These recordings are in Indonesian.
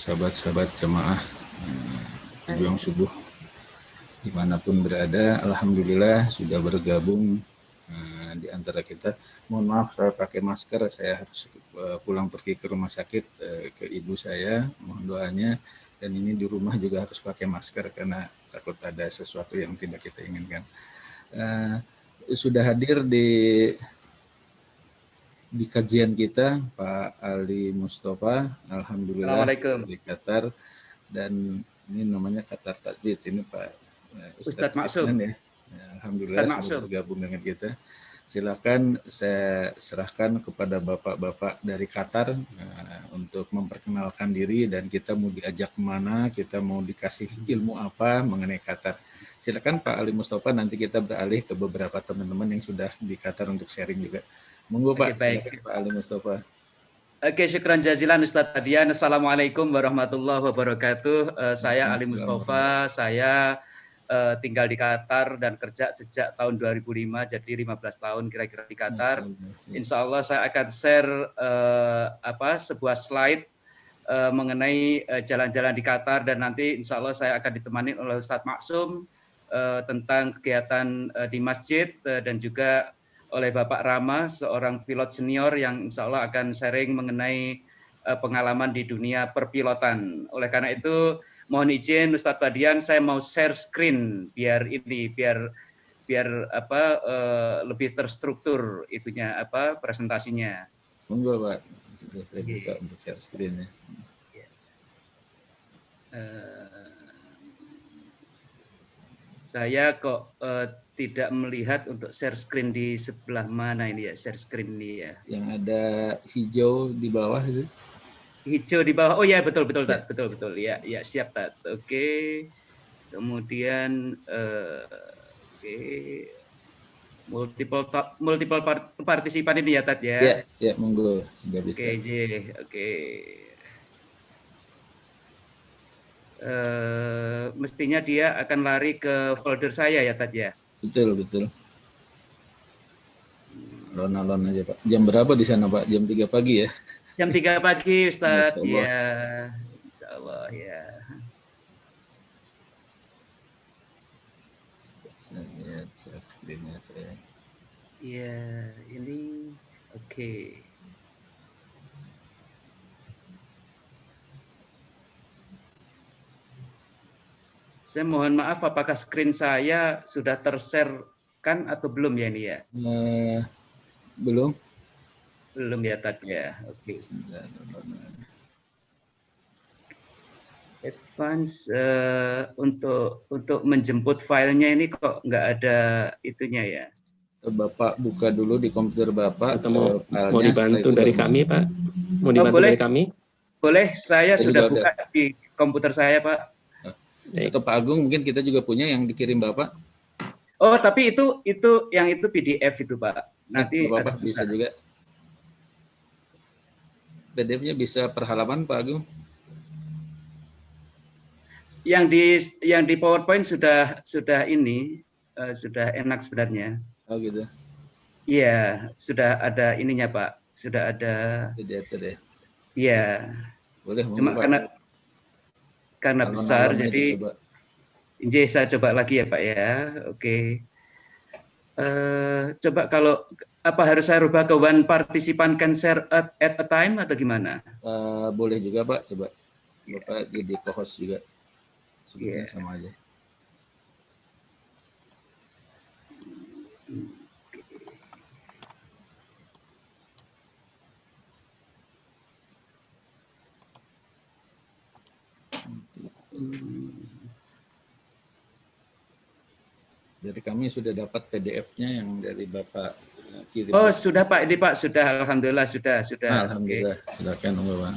sahabat-sahabat jemaah pejuang subuh dimanapun berada. Alhamdulillah sudah bergabung di antara kita. Mohon maaf saya pakai masker, saya harus pulang pergi ke rumah sakit ke ibu saya, mohon doanya. Dan ini di rumah juga harus pakai masker karena takut ada sesuatu yang tidak kita inginkan. Sudah hadir di kajian kita Pak Ali Mustafa, alhamdulillah di Qatar, dan ini namanya Qatar Tajdid, ini Pak Ustadz Maksum ya. Alhamdulillah sudah bergabung dengan kita. Silakan saya serahkan kepada bapak-bapak dari Qatar untuk memperkenalkan diri dan kita mau diajak kemana, kita mau dikasih ilmu apa mengenai Qatar. Silakan Pak Ali Mustafa, nanti kita beralih ke beberapa teman-teman yang sudah di Qatar untuk sharing juga. Monggo Pak, silakan Pak Ali Mustafa. Oke, syukran jazilan Ustadz Fadian. Assalamualaikum warahmatullahi wabarakatuh. Saya Ali Mustafa, saya tinggal di Qatar dan kerja sejak tahun 2005, jadi 15 tahun kira-kira di Qatar. Insya Allah saya akan share sebuah slide mengenai jalan-jalan di Qatar, dan nanti insya Allah saya akan ditemani oleh Ustadz Maksum tentang kegiatan di masjid dan juga oleh Bapak Rama, seorang pilot senior yang insya Allah akan sharing mengenai pengalaman di dunia perpilotan. Oleh karena itu, mohon izin Ustadz Fadian, saya mau share screen biar lebih terstruktur itunya presentasinya. Monggo Pak, sudah saya buka untuk share screen-nya. Saya kok tidak melihat untuk share screen di sebelah mana ini ya, share screen ini ya. Yang ada hijau di bawah itu. Hijau di bawah. Oh ya, betul Tat. Betul. Ya siap Tat. Oke. Kemudian multiple partisipan ini ya Tat ya. Ya, monggo sudah bisa. Oke. Mestinya dia akan lari ke folder saya ya Tat ya. Betul. Alon-alon aja Pak. Jam berapa di sana Pak? Jam 3 pagi ya? Jam 3 pagi Ustadz, ya. Insya Allah ya. Saya lihat share screen-nya saya. Iya, ini oke. Saya mohon maaf, apakah screen saya sudah tershare kan atau belum ya ini ya? Belum ya Tat ya. Oke. Advance untuk menjemput filenya ini kok nggak ada itunya ya? Bapak buka dulu di komputer Bapak. Atau mau dibantu dari kami Pak? Mau dibantu dari kami? Boleh, saya sudah buka di komputer saya Pak. Atau Pak Agung mungkin kita juga punya yang dikirim Bapak. Oh, tapi itu yang itu PDF itu Pak. Nanti Bapak bisa juga. PDF-nya bisa per halaman Pak Agung. Yang di PowerPoint sudah enak sebenarnya. Oh gitu. Iya, sudah ada ininya Pak. Sudah ada PDF deh. Iya. Boleh. Cuma karena besar, jadi saya coba lagi ya Pak ya. Oke. Coba kalau harus saya rubah ke one participant can share at a time atau gimana? Boleh juga Pak, coba Bapak jadi co-host juga. Sebenarnya sama aja. Dari kami sudah dapat PDF-nya yang dari Bapak kirim. Oh, sudah Pak, ini Pak, sudah, alhamdulillah sudah. Alhamdulillah, silakan Bang.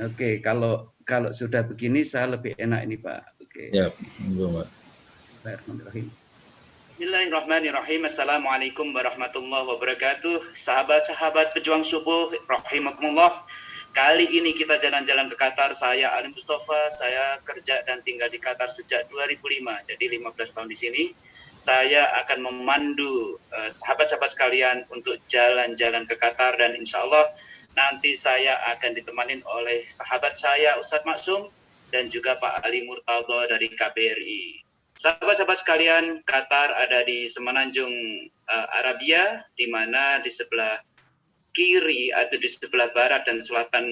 Oke, kalau sudah begini saya lebih enak ini Pak. Oke. Ya, Pak. Bismillahirrahmanirrahim. Assalamualaikum warahmatullahi wabarakatuh. Sahabat-sahabat pejuang subuh, rahimakumullah. Kali ini kita jalan-jalan ke Qatar. Saya Ali Mustafa, saya kerja dan tinggal di Qatar sejak 2005, jadi 15 tahun di sini. saya akan memandu sahabat-sahabat sekalian untuk jalan-jalan ke Qatar, dan insya Allah nanti saya akan ditemani oleh sahabat saya Ustadz Maksum dan juga Pak Ali Murtaldo dari KBRI. Sahabat-sahabat sekalian, Qatar ada di semenanjung Arabia, di mana di sebelah kiri atau di sebelah barat dan selatan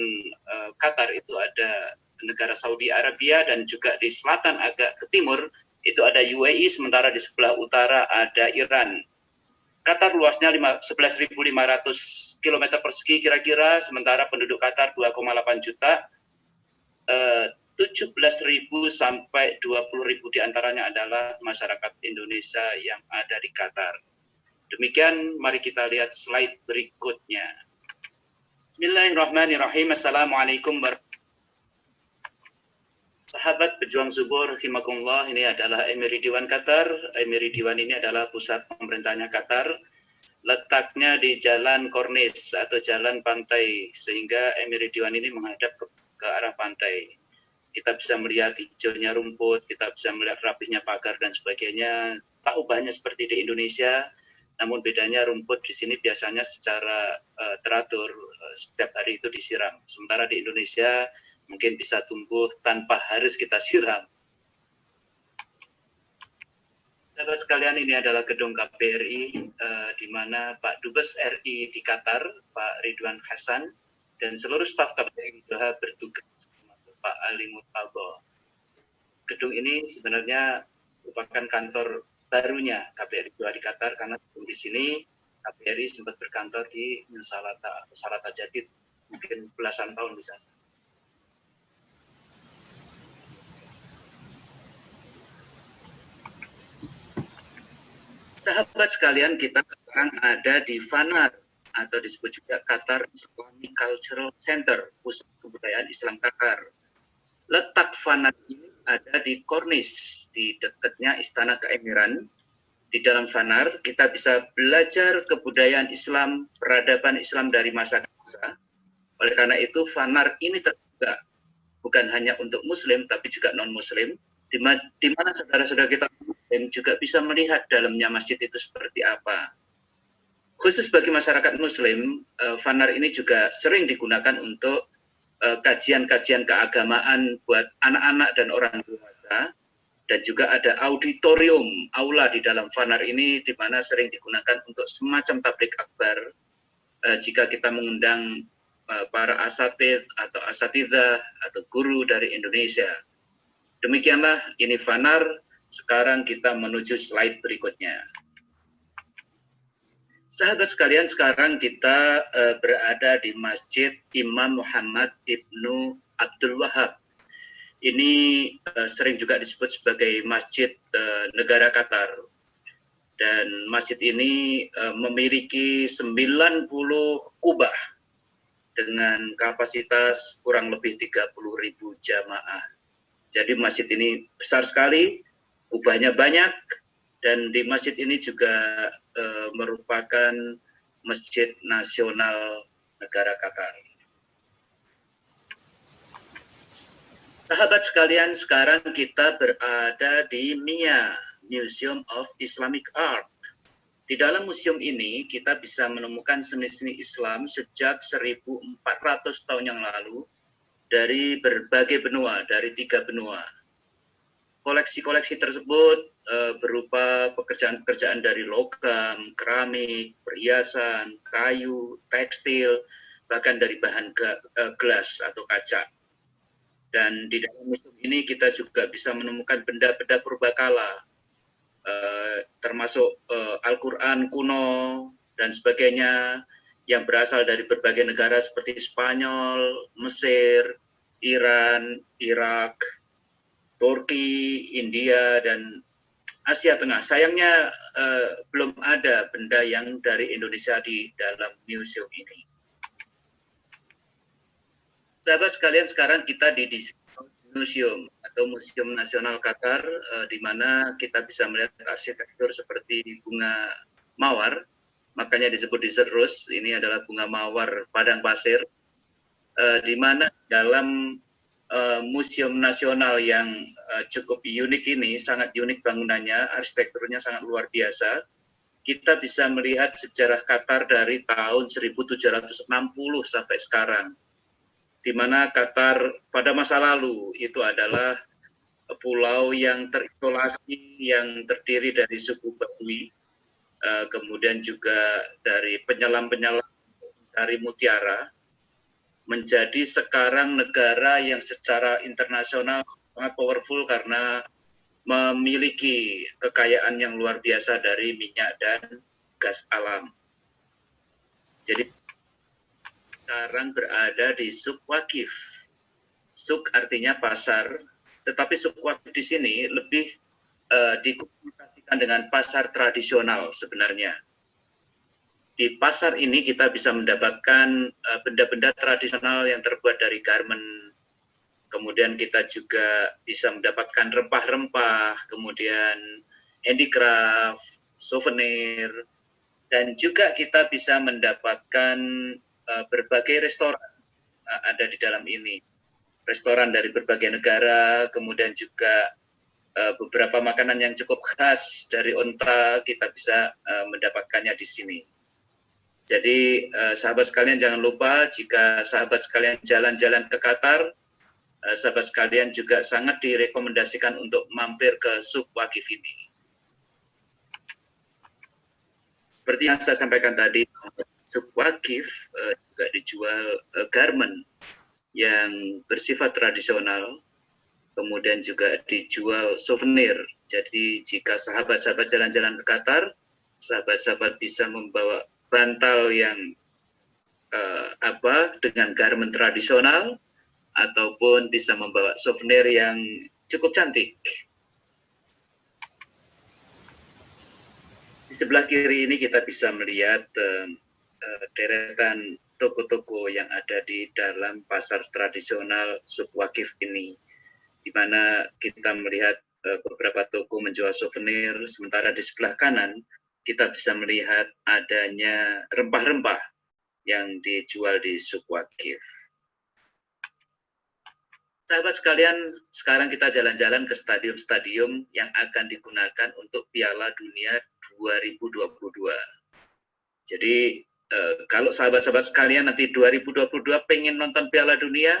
Qatar itu ada negara Saudi Arabia, dan juga di selatan agak ke timur itu ada UAE, sementara di sebelah utara ada Iran. Qatar luasnya 11.500 km persegi kira-kira, sementara penduduk Qatar 2,8 juta. 17.000 sampai 20.000 diantaranya adalah masyarakat Indonesia yang ada di Qatar. Demikian, mari kita lihat slide berikutnya. Bismillahirrahmanirrahim. Assalamualaikum warahmatullahi wabarakatuh. Sahabat pejuang subur, rahimakumullah, ini adalah Emiri Diwan Qatar. Emiri Diwan ini adalah pusat pemerintahnya Qatar. Letaknya di Jalan Kornis atau Jalan Pantai, sehingga Emiri Diwan ini menghadap ke arah pantai. Kita bisa melihat hijaunya rumput, kita bisa melihat rapihnya pagar dan sebagainya. Tak ubahnya seperti di Indonesia, namun bedanya rumput di sini biasanya secara teratur setiap hari itu disiram. Sementara di Indonesia mungkin bisa tumbuh tanpa harus kita siram. Sahabat sekalian, ini adalah gedung KBRI di mana Pak Dubes RI di Qatar, Pak Ridwan Hasan, dan seluruh staf KBRI Doha bertugas, termasuk Pak Ali Murtaldo. Gedung ini sebenarnya merupakan kantor barunya KBRI Doha di Qatar, karena di sini KBRI sempat berkantor di Salata Jadid, mungkin belasan tahun di sana. Sahabat sekalian, kita sekarang ada di Fanar, atau disebut juga Qatar Islamic Cultural Center, pusat kebudayaan Islam Qatar. Letak Fanar ini ada di Kornis, di dekatnya Istana Keemiran. Di dalam Fanar, kita bisa belajar kebudayaan Islam, peradaban Islam dari masa ke masa. Oleh karena itu, Fanar ini terbuka bukan hanya untuk Muslim, tapi juga non-Muslim, di mana saudara-saudara kita Muslim juga bisa melihat dalamnya masjid itu seperti apa. Khusus bagi masyarakat Muslim, Fanar ini juga sering digunakan untuk kajian-kajian keagamaan buat anak-anak dan orang dewasa, dan juga ada auditorium, aula di dalam Fanar ini, di mana sering digunakan untuk semacam tabligh akbar jika kita mengundang para asatidz atau asatidzah atau guru dari Indonesia. Demikianlah ini Fanar. Sekarang kita menuju slide berikutnya. Sahabat sekalian, sekarang kita berada di Masjid Imam Muhammad Ibnu Abdul Wahab. Ini sering juga disebut sebagai Masjid Negara Qatar. Dan masjid ini memiliki 90 kubah dengan kapasitas kurang lebih 30.000 jamaah. Jadi masjid ini besar sekali, kubahnya banyak, dan di masjid ini juga merupakan masjid nasional negara Qatar. Sahabat sekalian, sekarang kita berada di MIA, Museum of Islamic Art. Di dalam museum ini kita bisa menemukan seni-seni Islam sejak 1400 tahun yang lalu, dari berbagai benua, dari 3 benua. Koleksi-koleksi tersebut berupa pekerjaan-pekerjaan dari logam, keramik, perhiasan, kayu, tekstil, bahkan dari bahan gelas atau kaca. Dan di dalam museum ini kita juga bisa menemukan benda-benda purbakala, termasuk Al-Quran kuno dan sebagainya, yang berasal dari berbagai negara seperti Spanyol, Mesir, Iran, Irak, Turki, India, dan Asia Tengah. Sayangnya belum ada benda yang dari Indonesia di dalam museum ini. Sahabat sekalian, sekarang kita di Museum atau Museum Nasional Qatar, di mana kita bisa melihat arsitektur seperti bunga mawar. Makanya disebut desert rose. Ini adalah bunga mawar padang pasir, di mana dalam Museum Nasional yang cukup unik ini, sangat unik bangunannya, arsitekturnya sangat luar biasa. Kita bisa melihat sejarah Qatar dari tahun 1760 sampai sekarang, di mana Qatar pada masa lalu itu adalah pulau yang terisolasi, yang terdiri dari suku Badui, kemudian juga dari penyelam-penyelam dari mutiara, menjadi sekarang negara yang secara internasional sangat powerful karena memiliki kekayaan yang luar biasa dari minyak dan gas alam. Jadi sekarang berada di Suk Waqif. Suk artinya pasar, tetapi Suk Waqif di sini lebih dikomunikasikan dengan pasar tradisional sebenarnya. Di pasar ini kita bisa mendapatkan benda-benda tradisional yang terbuat dari garment, kemudian kita juga bisa mendapatkan rempah-rempah, kemudian handicraft, souvenir, dan juga kita bisa mendapatkan berbagai restoran ada di dalam ini. Restoran dari berbagai negara, kemudian juga beberapa makanan yang cukup khas dari onta kita bisa mendapatkannya di sini. Jadi sahabat sekalian jangan lupa jika sahabat sekalian jalan-jalan ke Qatar, sahabat sekalian juga sangat direkomendasikan untuk mampir ke Suk Waqif ini. Seperti yang saya sampaikan tadi, Suk Waqif juga dijual garment yang bersifat tradisional, kemudian juga dijual souvenir. Jadi jika sahabat-sahabat jalan-jalan ke Qatar, sahabat-sahabat bisa membawa bantal yang dengan garment tradisional, ataupun bisa membawa souvenir yang cukup cantik. Di sebelah kiri ini kita bisa melihat deretan toko-toko yang ada di dalam pasar tradisional Suk Waqif ini, di mana kita melihat beberapa toko menjual souvenir, sementara di sebelah kanan kita bisa melihat adanya rempah-rempah yang dijual di Suk Waqif. Sahabat sekalian, sekarang kita jalan-jalan ke stadium-stadium yang akan digunakan untuk Piala Dunia 2022. Jadi kalau sahabat-sahabat sekalian nanti 2022 pengen nonton Piala Dunia,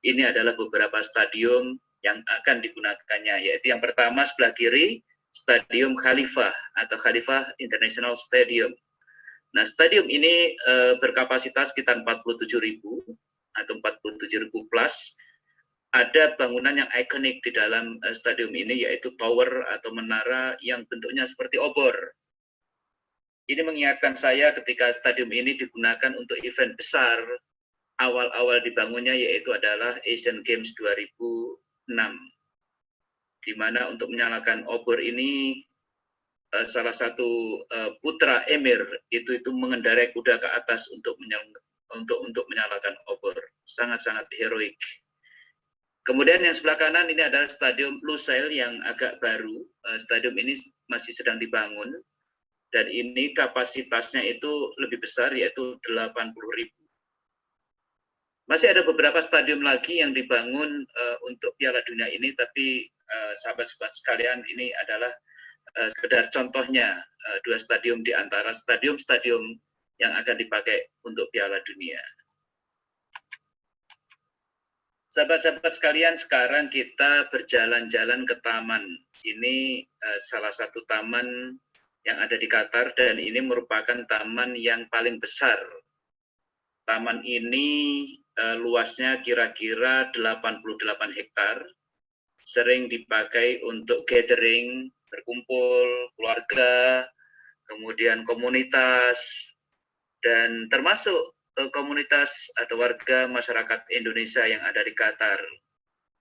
ini adalah beberapa stadium yang akan digunakannya, yaitu yang pertama sebelah kiri, Stadium Khalifah atau Khalifah International Stadium. Nah, stadium ini berkapasitas sekitar 47.000 atau 47.000 plus. Ada bangunan yang ikonik di dalam stadium ini, yaitu tower atau menara yang bentuknya seperti obor. Ini mengingatkan saya ketika stadium ini digunakan untuk event besar awal-awal dibangunnya, yaitu adalah Asian Games 2006. Di mana untuk menyalakan obor ini salah satu putra emir itu mengendarai kuda ke atas untuk menyalakan obor, sangat-sangat heroik. Kemudian yang sebelah kanan ini adalah Stadium Lusail yang agak baru. Stadium ini masih sedang dibangun dan ini kapasitasnya itu lebih besar, yaitu 80.000. Masih ada beberapa stadium lagi yang dibangun untuk Piala Dunia ini, tapi sahabat-sahabat sekalian, ini adalah sekedar contohnya dua stadium di antara stadium-stadium yang akan dipakai untuk Piala Dunia. Sahabat-sahabat sekalian, sekarang kita berjalan-jalan ke taman. Ini salah satu taman yang ada di Qatar dan ini merupakan taman yang paling besar. Taman ini luasnya kira-kira 88 hektar. Sering dipakai untuk gathering, berkumpul, keluarga, kemudian komunitas, dan termasuk komunitas atau warga masyarakat Indonesia yang ada di Qatar.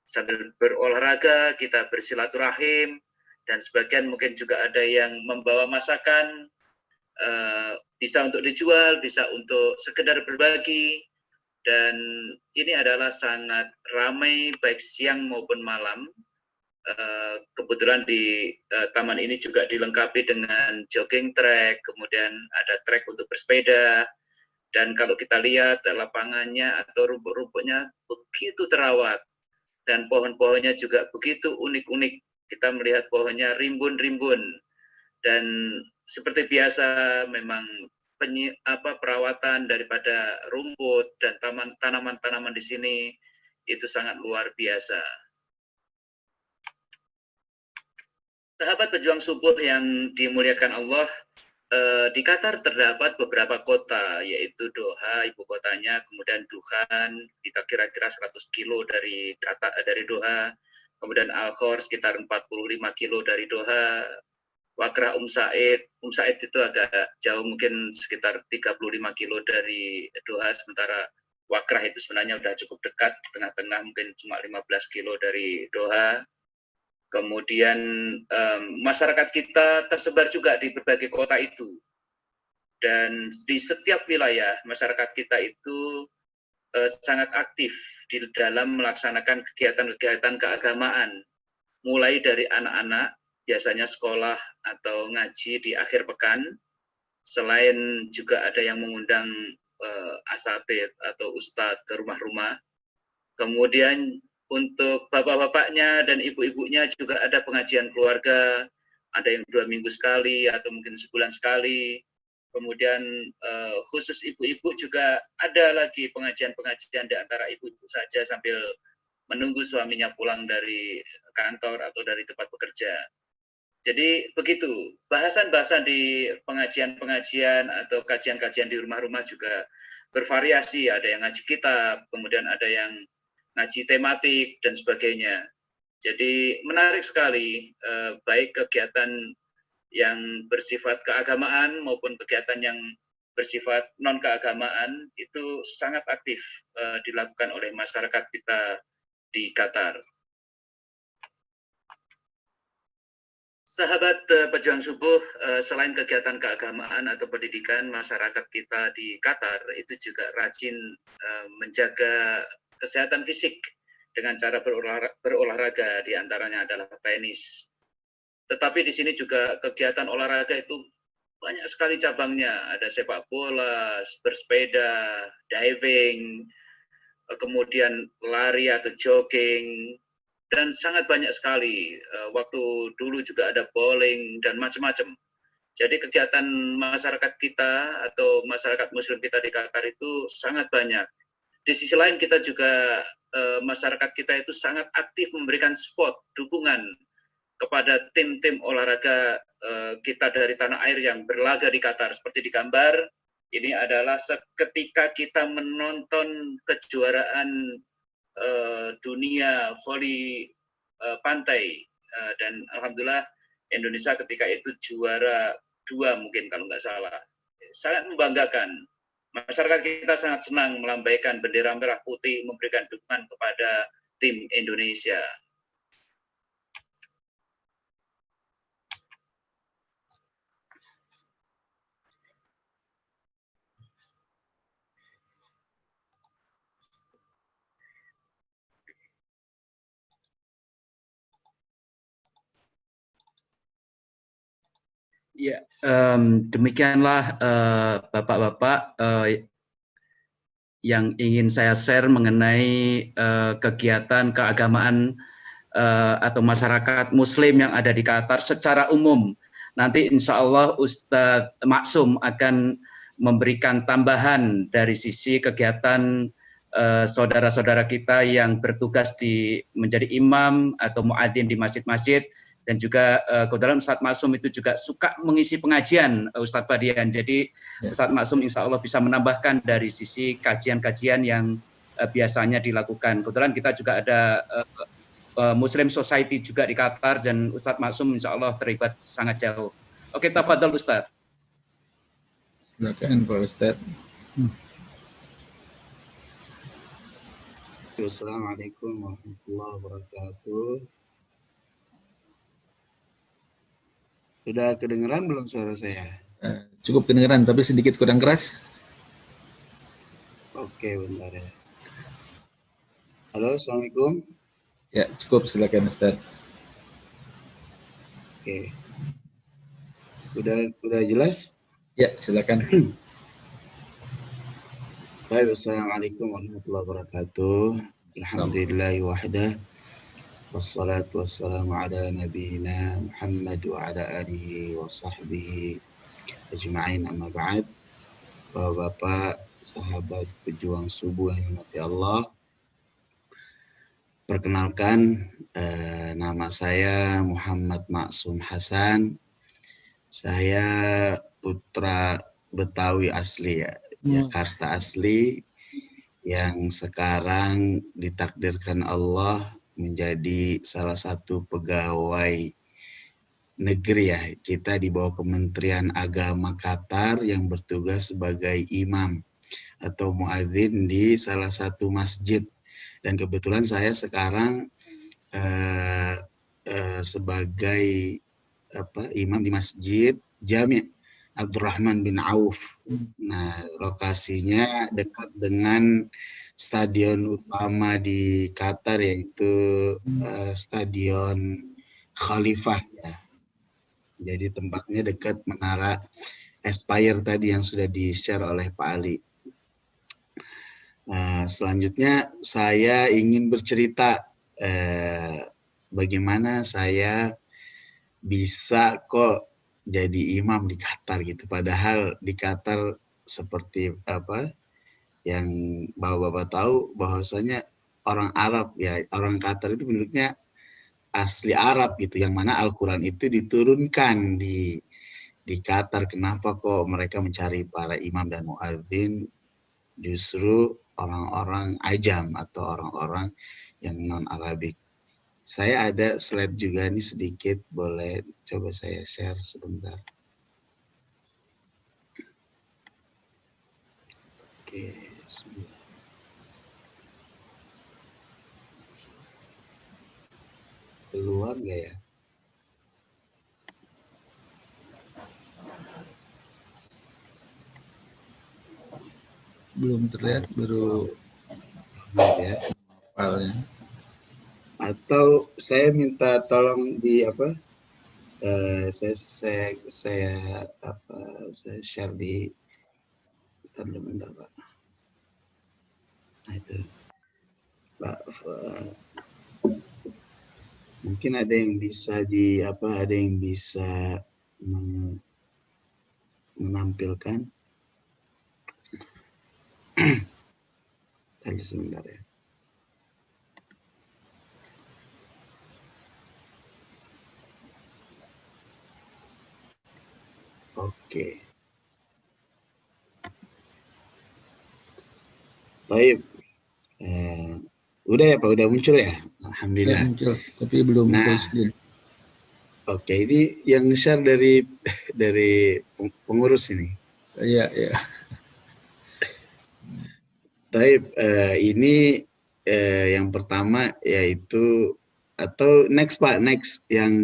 Sambil berolahraga, kita bersilaturahim, dan sebagian mungkin juga ada yang membawa masakan, bisa untuk dijual, bisa untuk sekedar berbagi, dan ini adalah sangat ramai baik siang maupun malam. Kebetulan di taman ini juga dilengkapi dengan jogging track, kemudian ada track untuk bersepeda, dan kalau kita lihat lapangannya atau rumput-rumputnya begitu terawat. dan pohon-pohonnya juga begitu unik-unik. Kita melihat pohonnya rimbun-rimbun, dan seperti biasa memang perawatan daripada rumput dan tanaman-tanaman di sini itu sangat luar biasa. Sahabat pejuang subuh yang dimuliakan Allah, di Qatar terdapat beberapa kota, yaitu Doha, ibu kotanya, kemudian Duhan, kita kira-kira 100 kilo dari Doha, kemudian Al-Khor sekitar 45 kilo dari Doha, Wakrah Said itu agak jauh, mungkin sekitar 35 kilo dari Doha, sementara Wakrah itu sebenarnya sudah cukup dekat, tengah-tengah mungkin cuma 15 kilo dari Doha. Kemudian masyarakat kita tersebar juga di berbagai kota itu. Dan di setiap wilayah masyarakat kita itu sangat aktif di dalam melaksanakan kegiatan-kegiatan keagamaan. Mulai dari anak-anak, biasanya sekolah atau ngaji di akhir pekan. Selain juga ada yang mengundang asatidz atau ustadz ke rumah-rumah. Kemudian untuk bapak-bapaknya dan ibu-ibunya juga ada pengajian keluarga, ada yang 2 minggu sekali atau mungkin sebulan sekali. Kemudian khusus ibu-ibu juga ada lagi pengajian-pengajian di antara ibu-ibu saja sambil menunggu suaminya pulang dari kantor atau dari tempat bekerja. Jadi begitu, bahasan-bahasan di pengajian-pengajian atau kajian-kajian di rumah-rumah juga bervariasi, ada yang ngaji kitab, kemudian ada yang ngaji tematik dan sebagainya. Jadi menarik sekali, baik kegiatan yang bersifat keagamaan maupun kegiatan yang bersifat non keagamaan itu sangat aktif dilakukan oleh masyarakat kita di Qatar. Sahabat pejuang subuh, selain kegiatan keagamaan atau pendidikan, masyarakat kita di Qatar itu juga rajin menjaga kesehatan fisik dengan cara berolahraga, diantaranya adalah tenis. Tetapi di sini juga kegiatan olahraga itu banyak sekali cabangnya. Ada sepak bola, bersepeda, diving, kemudian lari atau jogging, dan sangat banyak sekali. Waktu dulu juga ada bowling dan macam-macam. Jadi kegiatan masyarakat kita atau masyarakat muslim kita di Qatar itu sangat banyak. Di sisi lain kita juga masyarakat kita itu sangat aktif memberikan support, dukungan kepada tim-tim olahraga kita dari tanah air yang berlaga di Qatar. Seperti di gambar, ini adalah ketika kita menonton kejuaraan dunia voli pantai, dan alhamdulillah Indonesia ketika itu juara 2 mungkin kalau nggak salah. Sangat membanggakan. Masyarakat kita sangat senang melambaikan bendera merah putih, memberikan dukungan kepada tim Indonesia. Ya, demikianlah Bapak-Bapak yang ingin saya share mengenai kegiatan keagamaan atau masyarakat Muslim yang ada di Qatar secara umum. Nanti insya Allah Ustadz Maksum akan memberikan tambahan dari sisi kegiatan saudara-saudara kita yang bertugas menjadi imam atau muadzin di masjid-masjid. Dan juga kebetulan Ustadz Maksum itu juga suka mengisi pengajian, Ustadz Fadian. Jadi Ustadz Maksum insya Allah bisa menambahkan dari sisi kajian-kajian yang biasanya dilakukan. Kebetulan kita juga ada Muslim Society juga di Qatar, dan Ustadz Maksum insya Allah terlibat sangat jauh. Oke, tafadhol Ustadz. Silakan Pak Ustadz. Assalamualaikum warahmatullahi wabarakatuh. Sudah kedengeran belum suara saya? Cukup kedengeran, tapi sedikit kurang keras. Oke, bentar ya. Halo, Assalamualaikum. Ya, cukup, silakan Ustaz. Oke. Udah jelas? Ya, silakan. Baik, Assalamualaikum warahmatullahi wabarakatuh. Alhamdulillahi wahdah. Wassalatu wassalamu ala nabiyyina Muhammad wa ala alihi wa sahbihi ajma'in, amma ba'd. Bapak-bapak, sahabat pejuang subuh yang dimati Allah, perkenalkan, nama saya Muhammad Maksum Hasan. Saya putra Betawi asli ya, Jakarta asli, yang sekarang ditakdirkan Allah menjadi salah satu pegawai negeri ya. Kita di bawah Kementerian Agama Qatar yang bertugas sebagai imam atau muadzin di salah satu masjid. Dan kebetulan saya sekarang sebagai imam di masjid Jami' Abdurrahman bin Auf. Nah, lokasinya dekat dengan stadion utama di Qatar, yaitu Stadion Khalifah ya. Jadi tempatnya dekat Menara Aspire tadi yang sudah di-share oleh Pak Ali. Nah, selanjutnya saya ingin bercerita bagaimana saya bisa kok jadi imam di Qatar gitu. Padahal di Qatar seperti apa yang bapak-bapak tahu bahwasanya orang Arab ya, orang Qatar itu penduduknya asli Arab gitu, yang mana Al-Quran itu diturunkan di Qatar. Kenapa kok mereka mencari para imam dan muadzin justru orang-orang ajam atau orang-orang yang non-Arabik? Saya ada slide juga nih sedikit, boleh coba saya share sebentar. Oke, sebentar. Keluar nggak ya? Belum terlihat, baru Ya. filenya. Atau saya minta tolong di apa? Saya share di bentar Pak. Nah, itu Pak, mungkin ada yang bisa ada yang bisa menampilkan. Tadi sebentar ya. Oke. Baik. Udah ya Pak, udah muncul ya? Alhamdulillah. Ya, muncul, tapi belum full screen. Oke, ini yang share dari pengurus ini. Iya, iya. Baik, ini yang pertama yaitu, atau next Pak, next yang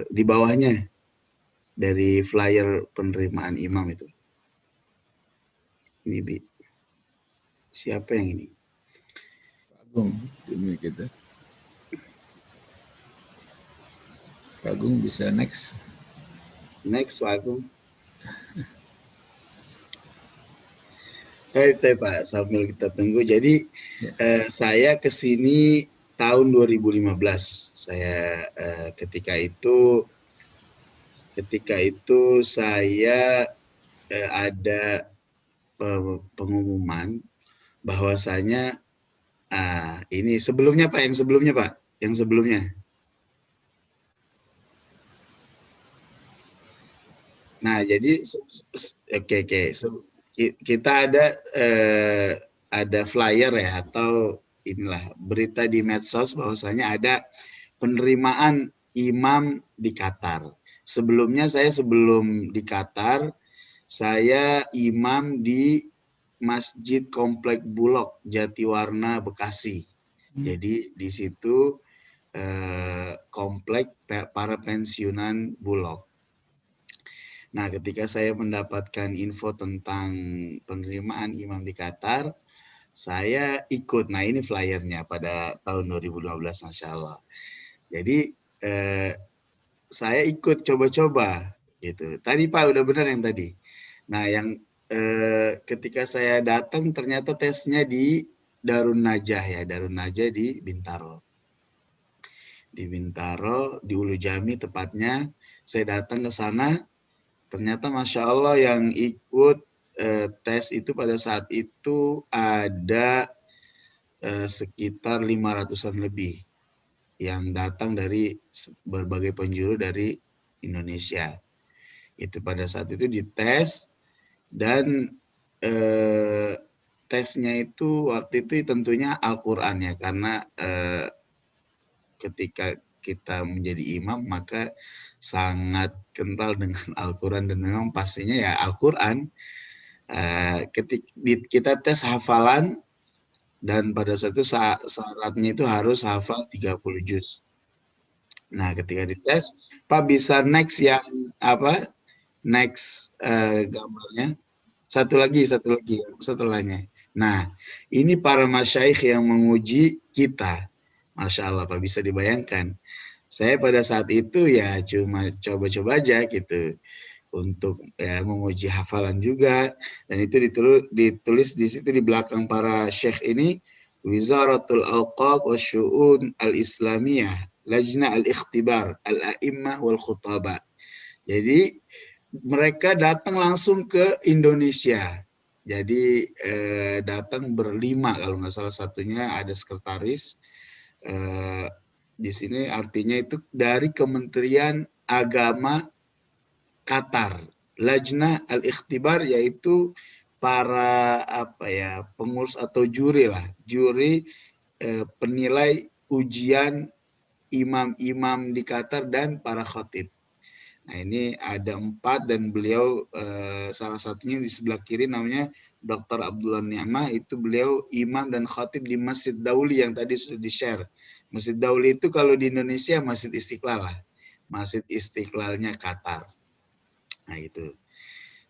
di bawahnya dari flyer penerimaan imam itu. Ini Bi. Siapa yang ini? Pak Agung, ini kita. Pak Agung bisa next. Next Pak Agung. Baik Pak, sambil kita tunggu. Jadi saya ke sini tahun 2015. Saya ketika itu saya ada pengumuman bahwasanya ini sebelumnya Pak, yang sebelumnya. Nah, jadi oke. Kita ada flyer ya, atau inilah berita di medsos bahwasanya ada penerimaan imam di Qatar. Sebelumnya sebelum di Qatar, saya imam di Masjid Komplek Bulog Jatiwarna Bekasi. Jadi di situ komplek para pensiunan Bulog. Nah, ketika saya mendapatkan info tentang penerimaan imam di Qatar, saya ikut. Nah, ini flyernya pada tahun 2012, Masya Allah. Jadi, saya ikut coba-coba gitu. Tadi Pak, udah benar yang tadi. Nah, yang ketika saya datang ternyata tesnya di Darun Najah ya, Darun Najah di Bintaro. di Bintaro, di Ulu Jami tepatnya. Saya datang ke sana, ternyata Masya Allah yang ikut tes itu pada saat itu ada sekitar 500-an lebih yang datang dari berbagai penjuru dari Indonesia. Itu pada saat itu dites, dan tesnya itu waktu itu tentunya Al-Quran ya, karena ketika kita menjadi imam maka sangat kental dengan Al-Quran, dan memang pastinya ya Al-Quran. Ketika kita tes hafalan, dan pada saat itu syaratnya itu harus hafal 30 juz. Nah, ketika dites, Pak bisa next yang apa? Next gambarnya. Satu lagi setelahnya. Nah, ini para masyaikh yang menguji kita. Masya Allah, Pak, bisa dibayangkan. Saya pada saat itu ya cuma coba-coba aja gitu untuk ya, menguji hafalan juga, dan itu ditulis di situ di belakang para syekh ini, Wizaratul Awqaf wa Syu'un Al-Islamiyah, Lajna Al-Ikhtibar, Al-A'immah wal Khutaba. Jadi mereka datang langsung ke Indonesia. Jadi datang berlima, kalau nggak salah satunya ada sekretaris. Di sini artinya itu dari Kementerian Agama Qatar. Lajnah Al-Ikhtibar yaitu para pengurus atau juri lah, juri penilai ujian imam-imam di Qatar dan para khatib. Nah, ini ada 4, dan beliau salah satunya di sebelah kiri namanya Dr. Abdullah Ni'mah, itu beliau imam dan khatib di Masjid Dauli yang tadi sudah di-share. Masjid Dauli itu kalau di Indonesia Masjid Istiqlal lah. Masjid Istiqlalnya Qatar. Nah, itu.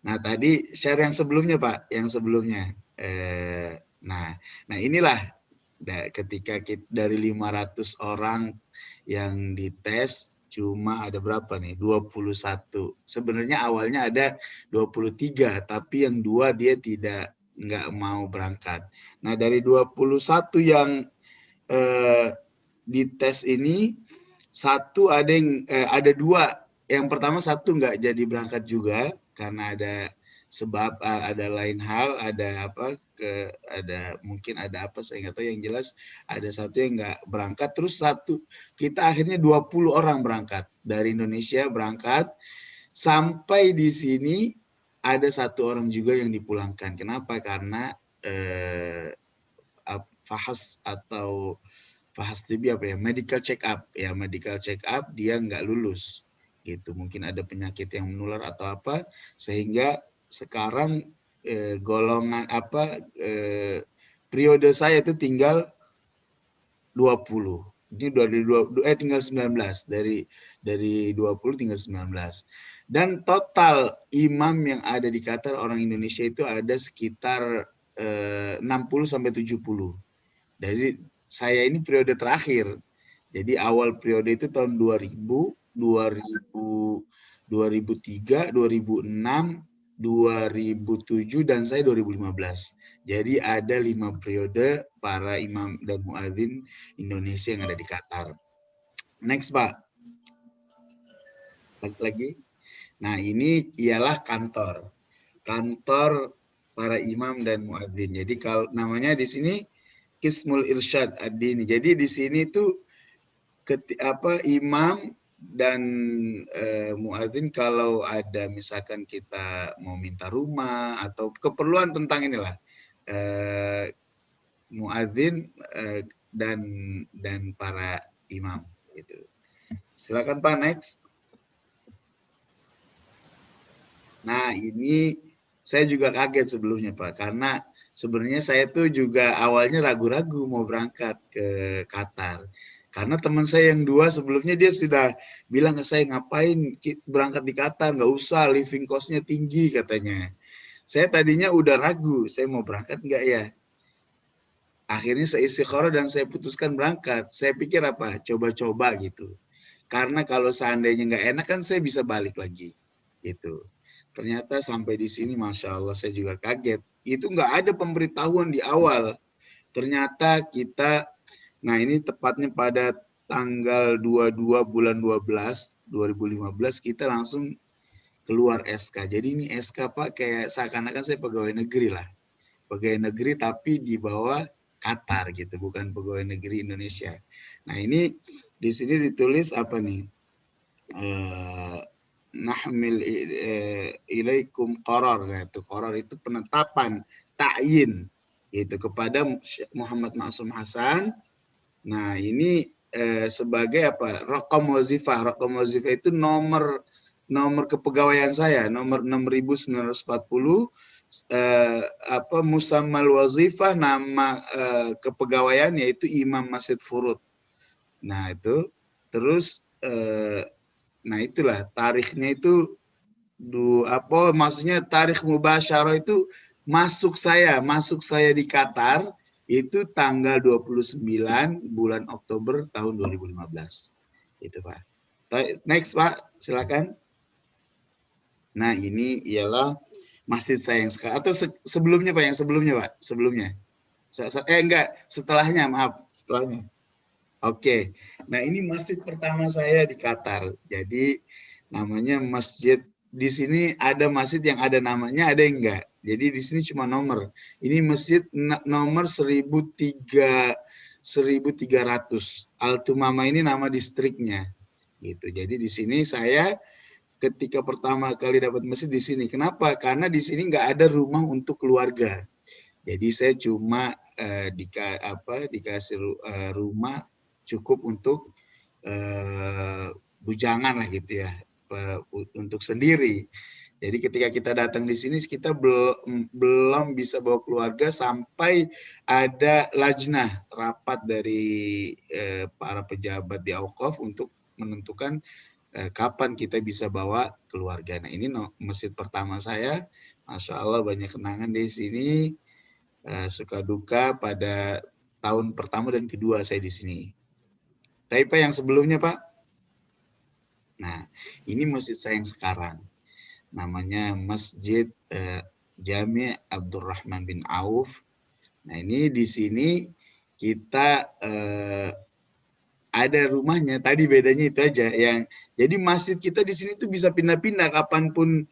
Nah, tadi share yang sebelumnya, Pak, yang sebelumnya. Nah inilah ketika dari 500 orang yang dites, cuma ada berapa nih? 21. Sebenarnya awalnya ada 23, tapi yang 2 dia nggak mau berangkat. Nah, dari 21 yang dites ini, ada 2. Yang pertama satu nggak jadi berangkat juga karena ada sebab, ada lain hal, mungkin ada apa saya nggak tahu, yang jelas ada satu yang nggak berangkat. Terus kita akhirnya 20 orang berangkat dari Indonesia berangkat, sampai di sini ada 1 orang juga yang dipulangkan. Kenapa? Karena medical check up dia nggak lulus gitu, mungkin ada penyakit yang menular atau apa, sehingga sekarang periode saya itu tinggal 20. Ini tinggal 19, dari 20 tinggal 19. Dan total imam yang ada di Qatar orang Indonesia itu ada sekitar 60 sampai 70. Dari saya ini periode terakhir. Jadi awal periode itu tahun 2000, 2003, 2006, 2007, dan saya 2015. Jadi ada 5 periode para imam dan muadzin Indonesia yang ada di Qatar. Next, Pak. Lagi. Nah, ini ialah kantor para imam dan muadzin. Jadi kalau namanya di sini Qismul Irsyad Ad-Dini. Jadi di sini tuh imam dan muadzin kalau ada misalkan kita mau minta rumah atau keperluan tentang inilah, muadzin dan para imam gitu. Silakan, Pak, next. Nah, ini saya juga kaget sebelumnya, Pak, karena sebenarnya saya tuh juga awalnya ragu-ragu mau berangkat ke Qatar. Karena teman saya yang 2 sebelumnya dia sudah bilang ke saya, ngapain berangkat di Qatar, nggak usah, living cost-nya tinggi katanya. Saya tadinya udah ragu, saya mau berangkat nggak ya? Akhirnya saya istikharah dan saya putuskan berangkat. Saya pikir coba-coba gitu. Karena kalau seandainya nggak enak kan saya bisa balik lagi gitu. Ternyata sampai di sini Masya Allah saya juga kaget. Itu nggak ada pemberitahuan di awal. Ternyata nah ini tepatnya pada tanggal 22 bulan 12 2015 kita langsung keluar SK. Jadi ini SK Pak kayak seakan-akan saya pegawai negeri lah. Pegawai negeri tapi di bawah Qatar gitu, bukan pegawai negeri Indonesia. Nah ini di sini ditulis apa nih? Nahmil ilaikum qarar, gitu. Qarar itu penetapan, ta'yin gitu kepada Muhammad Ma'sum Hasan. Nah ini sebagai apa? Raqam wazifah. Raqam wazifah itu nomor kepegawaian saya, nomor 6940, musammal wazifah, nama kepegawaian yaitu Imam Masjid Furud. Nah itu terus nah itulah tarikhnya itu maksudnya tarikh mubasyarah itu masuk saya di Qatar itu tanggal 29 bulan Oktober tahun 2015. Itu Pak. Next Pak, silakan. Nah, ini ialah masjid saya yang sekarang, atau sebelumnya Pak, yang sebelumnya Pak, sebelumnya. Enggak, setelahnya, maaf, setelahnya. Oke. Nah, ini masjid pertama saya di Qatar. Jadi namanya masjid, di sini ada masjid yang ada namanya, ada yang enggak. Jadi di sini cuma nomor. Ini masjid nomor 1300. Al-Tumama ini nama distriknya. Gitu. Jadi di sini saya ketika pertama kali dapat masjid di sini. Kenapa? Karena di sini nggak ada rumah untuk keluarga. Jadi saya cuma dikasih rumah cukup untuk bujangan lah gitu ya, untuk sendiri. Jadi ketika kita datang di sini kita belum bisa bawa keluarga sampai ada lajnah, rapat dari para pejabat di Auqaf untuk menentukan kapan kita bisa bawa keluarga. Nah ini masjid pertama saya, Masya Allah banyak kenangan di sini, suka duka pada tahun pertama dan kedua saya di sini. Tapi Pak yang sebelumnya Pak, nah ini masjid saya yang sekarang, namanya Masjid Jami' Abdurrahman bin Auf. Nah ini di sini kita ada rumahnya, tadi bedanya itu aja. Jadi masjid kita di sini tuh bisa pindah-pindah kapanpun,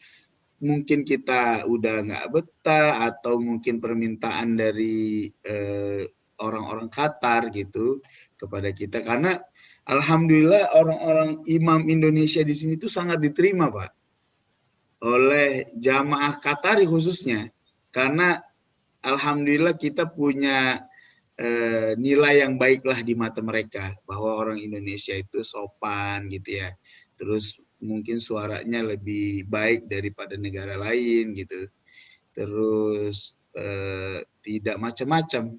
mungkin kita udah nggak betah atau mungkin permintaan dari orang-orang Qatar gitu kepada kita. Karena alhamdulillah orang-orang imam Indonesia di sini tuh sangat diterima Pak oleh jamaah Qatari khususnya. Karena alhamdulillah kita punya nilai yang baiklah di mata mereka, bahwa orang Indonesia itu sopan gitu ya, terus mungkin suaranya lebih baik daripada negara lain gitu, terus tidak macam-macam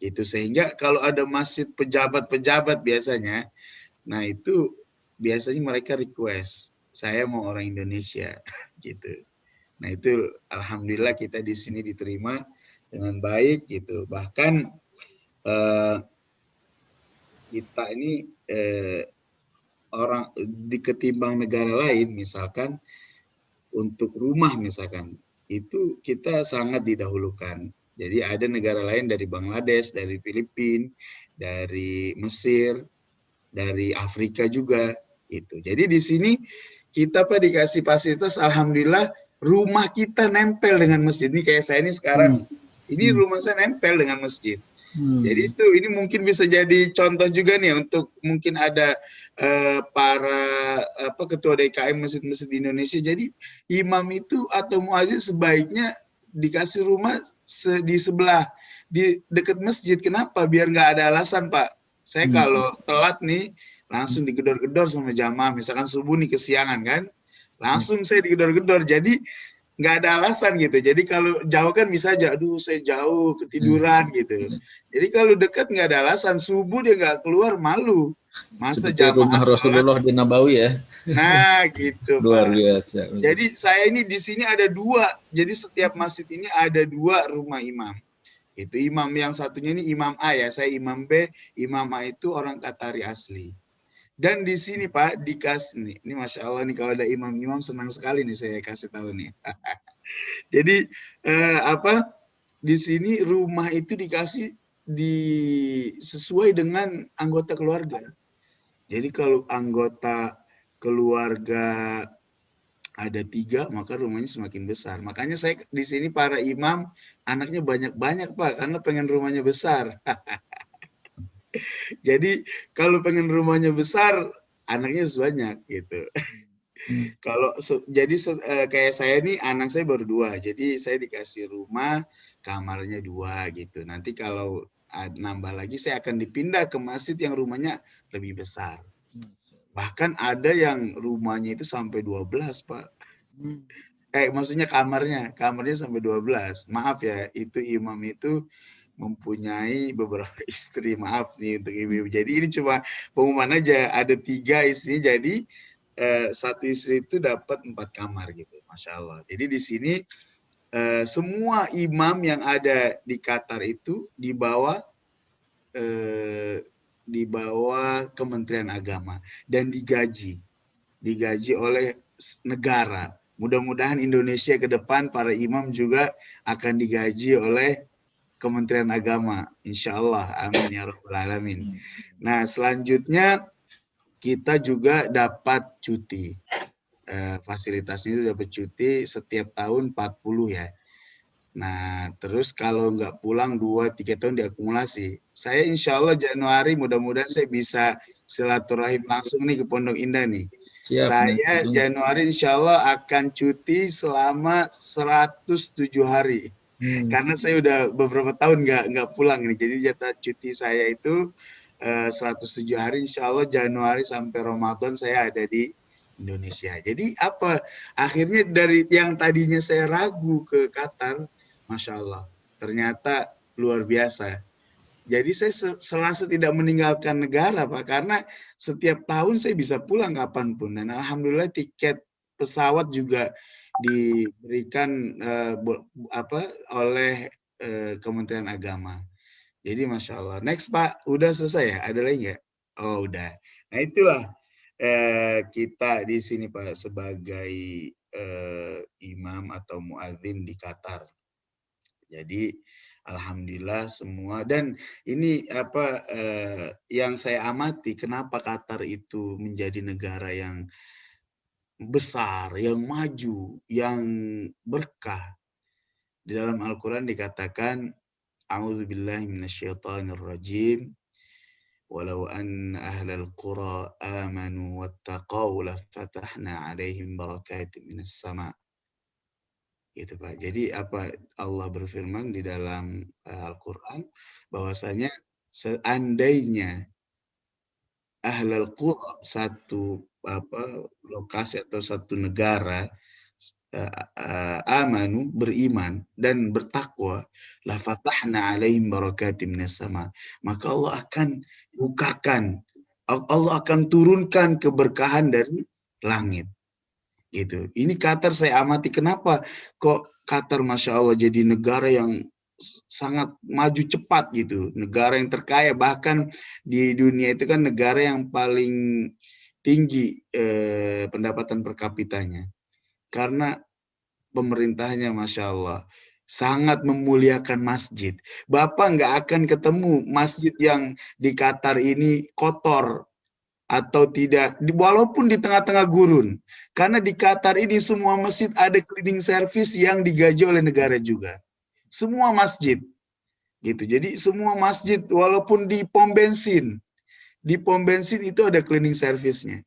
gitu, sehingga kalau ada masjid pejabat-pejabat biasanya, nah itu biasanya mereka request saya mau orang Indonesia gitu. Nah itu alhamdulillah kita di sini diterima dengan baik gitu. Bahkan kita ini orang ketimbang negara lain, misalkan untuk rumah misalkan, itu kita sangat didahulukan. Jadi ada negara lain dari Bangladesh, dari Filipina, dari Mesir, dari Afrika juga itu. Jadi di sini kita Pak dikasih fasilitas, alhamdulillah rumah kita nempel dengan masjid. Ini kayak saya ini sekarang, ini rumah saya nempel dengan masjid. Jadi itu ini mungkin bisa jadi contoh juga nih untuk mungkin ada para ketua DKM masjid-masjid di Indonesia. Jadi imam itu atau muazzin sebaiknya dikasih rumah di sebelah, di dekat masjid. Kenapa? Biar nggak ada alasan Pak. Saya kalau telat nih langsung digedor-gedor sama jamaah. Misalkan subuh nih kesiangan kan, langsung saya digedor-gedor. Jadi nggak ada alasan gitu. Jadi kalau jauh kan bisa aja, aduh saya jauh ketiduran gitu. Jadi kalau dekat nggak ada alasan, subuh dia nggak keluar, malu. Masa seperti rumah Rasulullah di Nabawi ya. Nah gitu luar Pak. biasa. Jadi saya ini di sini ada dua. Jadi setiap masjid ini ada dua rumah imam. Itu imam yang satunya ini imam A ya, saya imam B. Imam A itu orang Qatari asli. Dan di sini Pak dikasih nih, ini Masya Allah nih kalau ada imam-imam senang sekali nih saya kasih tahu nih. Jadi di sini rumah itu dikasih sesuai dengan anggota keluarga. Jadi kalau anggota keluarga ada 3, maka rumahnya semakin besar. Makanya saya di sini para imam anaknya banyak-banyak Pak, karena pengen rumahnya besar. Jadi kalau pengen rumahnya besar, anaknya harus banyak gitu. Kalau kayak saya nih, anak saya baru 2, jadi saya dikasih rumah, kamarnya 2 gitu. Nanti kalau nambah lagi, saya akan dipindah ke masjid yang rumahnya lebih besar. Bahkan ada yang rumahnya itu sampai 12, Pak. Maksudnya kamarnya sampai 12. Maaf ya, itu imam itu mempunyai beberapa istri. Maaf nih untuk ibu-ibu. Jadi ini cuma pengumuman aja, ada 3 istri, jadi 1 istri itu dapat 4 kamar gitu. Masya Allah. Jadi di sini semua imam yang ada di Qatar itu di bawah Kementerian Agama dan digaji oleh negara. Mudah-mudahan Indonesia ke depan para imam juga akan digaji oleh Kementerian Agama. Insya Allah. Amin ya rabbal alamin. Nah, selanjutnya kita juga dapat cuti. Fasilitasnya itu dapat cuti setiap tahun 40 ya. Nah, terus kalau nggak pulang 2-3 tahun diakumulasi. Saya insya Allah Januari mudah-mudahan saya bisa silaturahim langsung nih ke Pondok Indah nih. Siap, saya Januari insya Allah akan cuti selama 107 hari. Karena saya udah beberapa tahun nggak pulang nih. Jadi jatah cuti saya itu 107 hari insya Allah Januari sampai Ramadan saya ada di Indonesia. Jadi apa? Akhirnya dari yang tadinya saya ragu ke Qatar, Masya Allah, ternyata luar biasa. Jadi saya selasa tidak meninggalkan negara, Pak, karena setiap tahun saya bisa pulang kapanpun. Dan alhamdulillah tiket pesawat juga diberikan oleh Kementerian Agama. Jadi Masya Allah. Next Pak, udah selesai ya? Ada lagi nggak? Oh udah. Nah itulah kita di sini Pak sebagai imam atau muadzin di Qatar. Jadi alhamdulillah semua, dan ini yang saya amati kenapa Qatar itu menjadi negara yang besar, yang maju, yang berkah. Di dalam Al-Qur'an dikatakan a'udzubillahi minasyaitonirrajim. Walau anna ahlal qura amanu wattaqaw lafatahna 'alaihim barakatin minas sama'. Gitu Pak. Jadi apa Allah berfirman di dalam Al-Qur'an bahwasanya seandainya ahlal qura, satu lokasi atau satu negara amanu, beriman dan bertakwa, la fatahna 'alaihim barakatim minas sama. Maka Allah akan bukakan, Allah akan turunkan keberkahan dari langit. Gitu. Ini Qatar saya amati, kenapa kok Qatar Masya Allah jadi negara yang sangat maju cepat gitu, negara yang terkaya, bahkan di dunia itu kan negara yang paling tinggi pendapatan per kapitanya, karena pemerintahnya Masya Allah sangat memuliakan masjid. Bapak nggak akan ketemu masjid yang di Qatar ini kotor atau tidak, walaupun di tengah-tengah gurun. Karena di Qatar ini semua masjid ada cleaning service yang digaji oleh negara juga. Semua masjid. Gitu. Jadi semua masjid walaupun di pom bensin itu ada cleaning service-nya.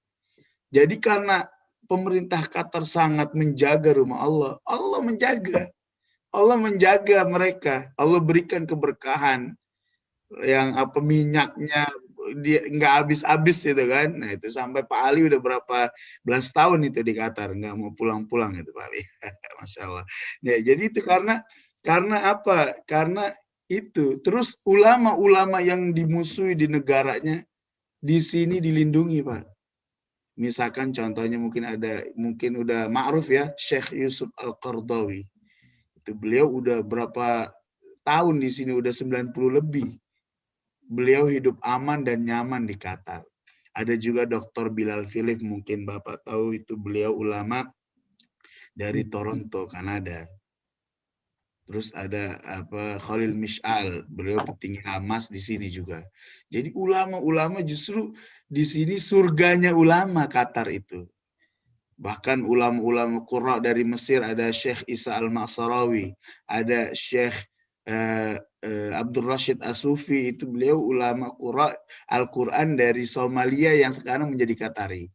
Jadi karena pemerintah Qatar sangat menjaga rumah Allah, Allah menjaga mereka. Allah berikan keberkahan yang minyaknya dia nggak habis-habis gitu kan. Nah itu sampai Pak Ali udah berapa belas tahun itu di Qatar nggak mau pulang-pulang itu Pak Ali. Masya Allah. Ya, jadi itu karena apa? Karena itu. Terus ulama-ulama yang dimusuhi di negaranya di sini dilindungi Pak. Misalkan contohnya mungkin udah ma'ruf ya, Syekh Yusuf Al-Qardawi. Itu beliau udah berapa tahun di sini, udah 90 lebih. Beliau hidup aman dan nyaman di Qatar. Ada juga Dr. Bilal Philip, mungkin Bapak tahu, itu beliau ulama dari Toronto, Kanada. Terus ada Khalil Mish'al, beliau petinggi Hamas di sini juga. Jadi ulama-ulama justru di sini surganya ulama Qatar itu. Bahkan ulama-ulama qurra dari Mesir, ada Syekh Isa Al-Ma'sarawi, ada Syekh Abdul Rashid As-Sufi, itu beliau ulama qurra Al-Quran dari Somalia yang sekarang menjadi Qatari.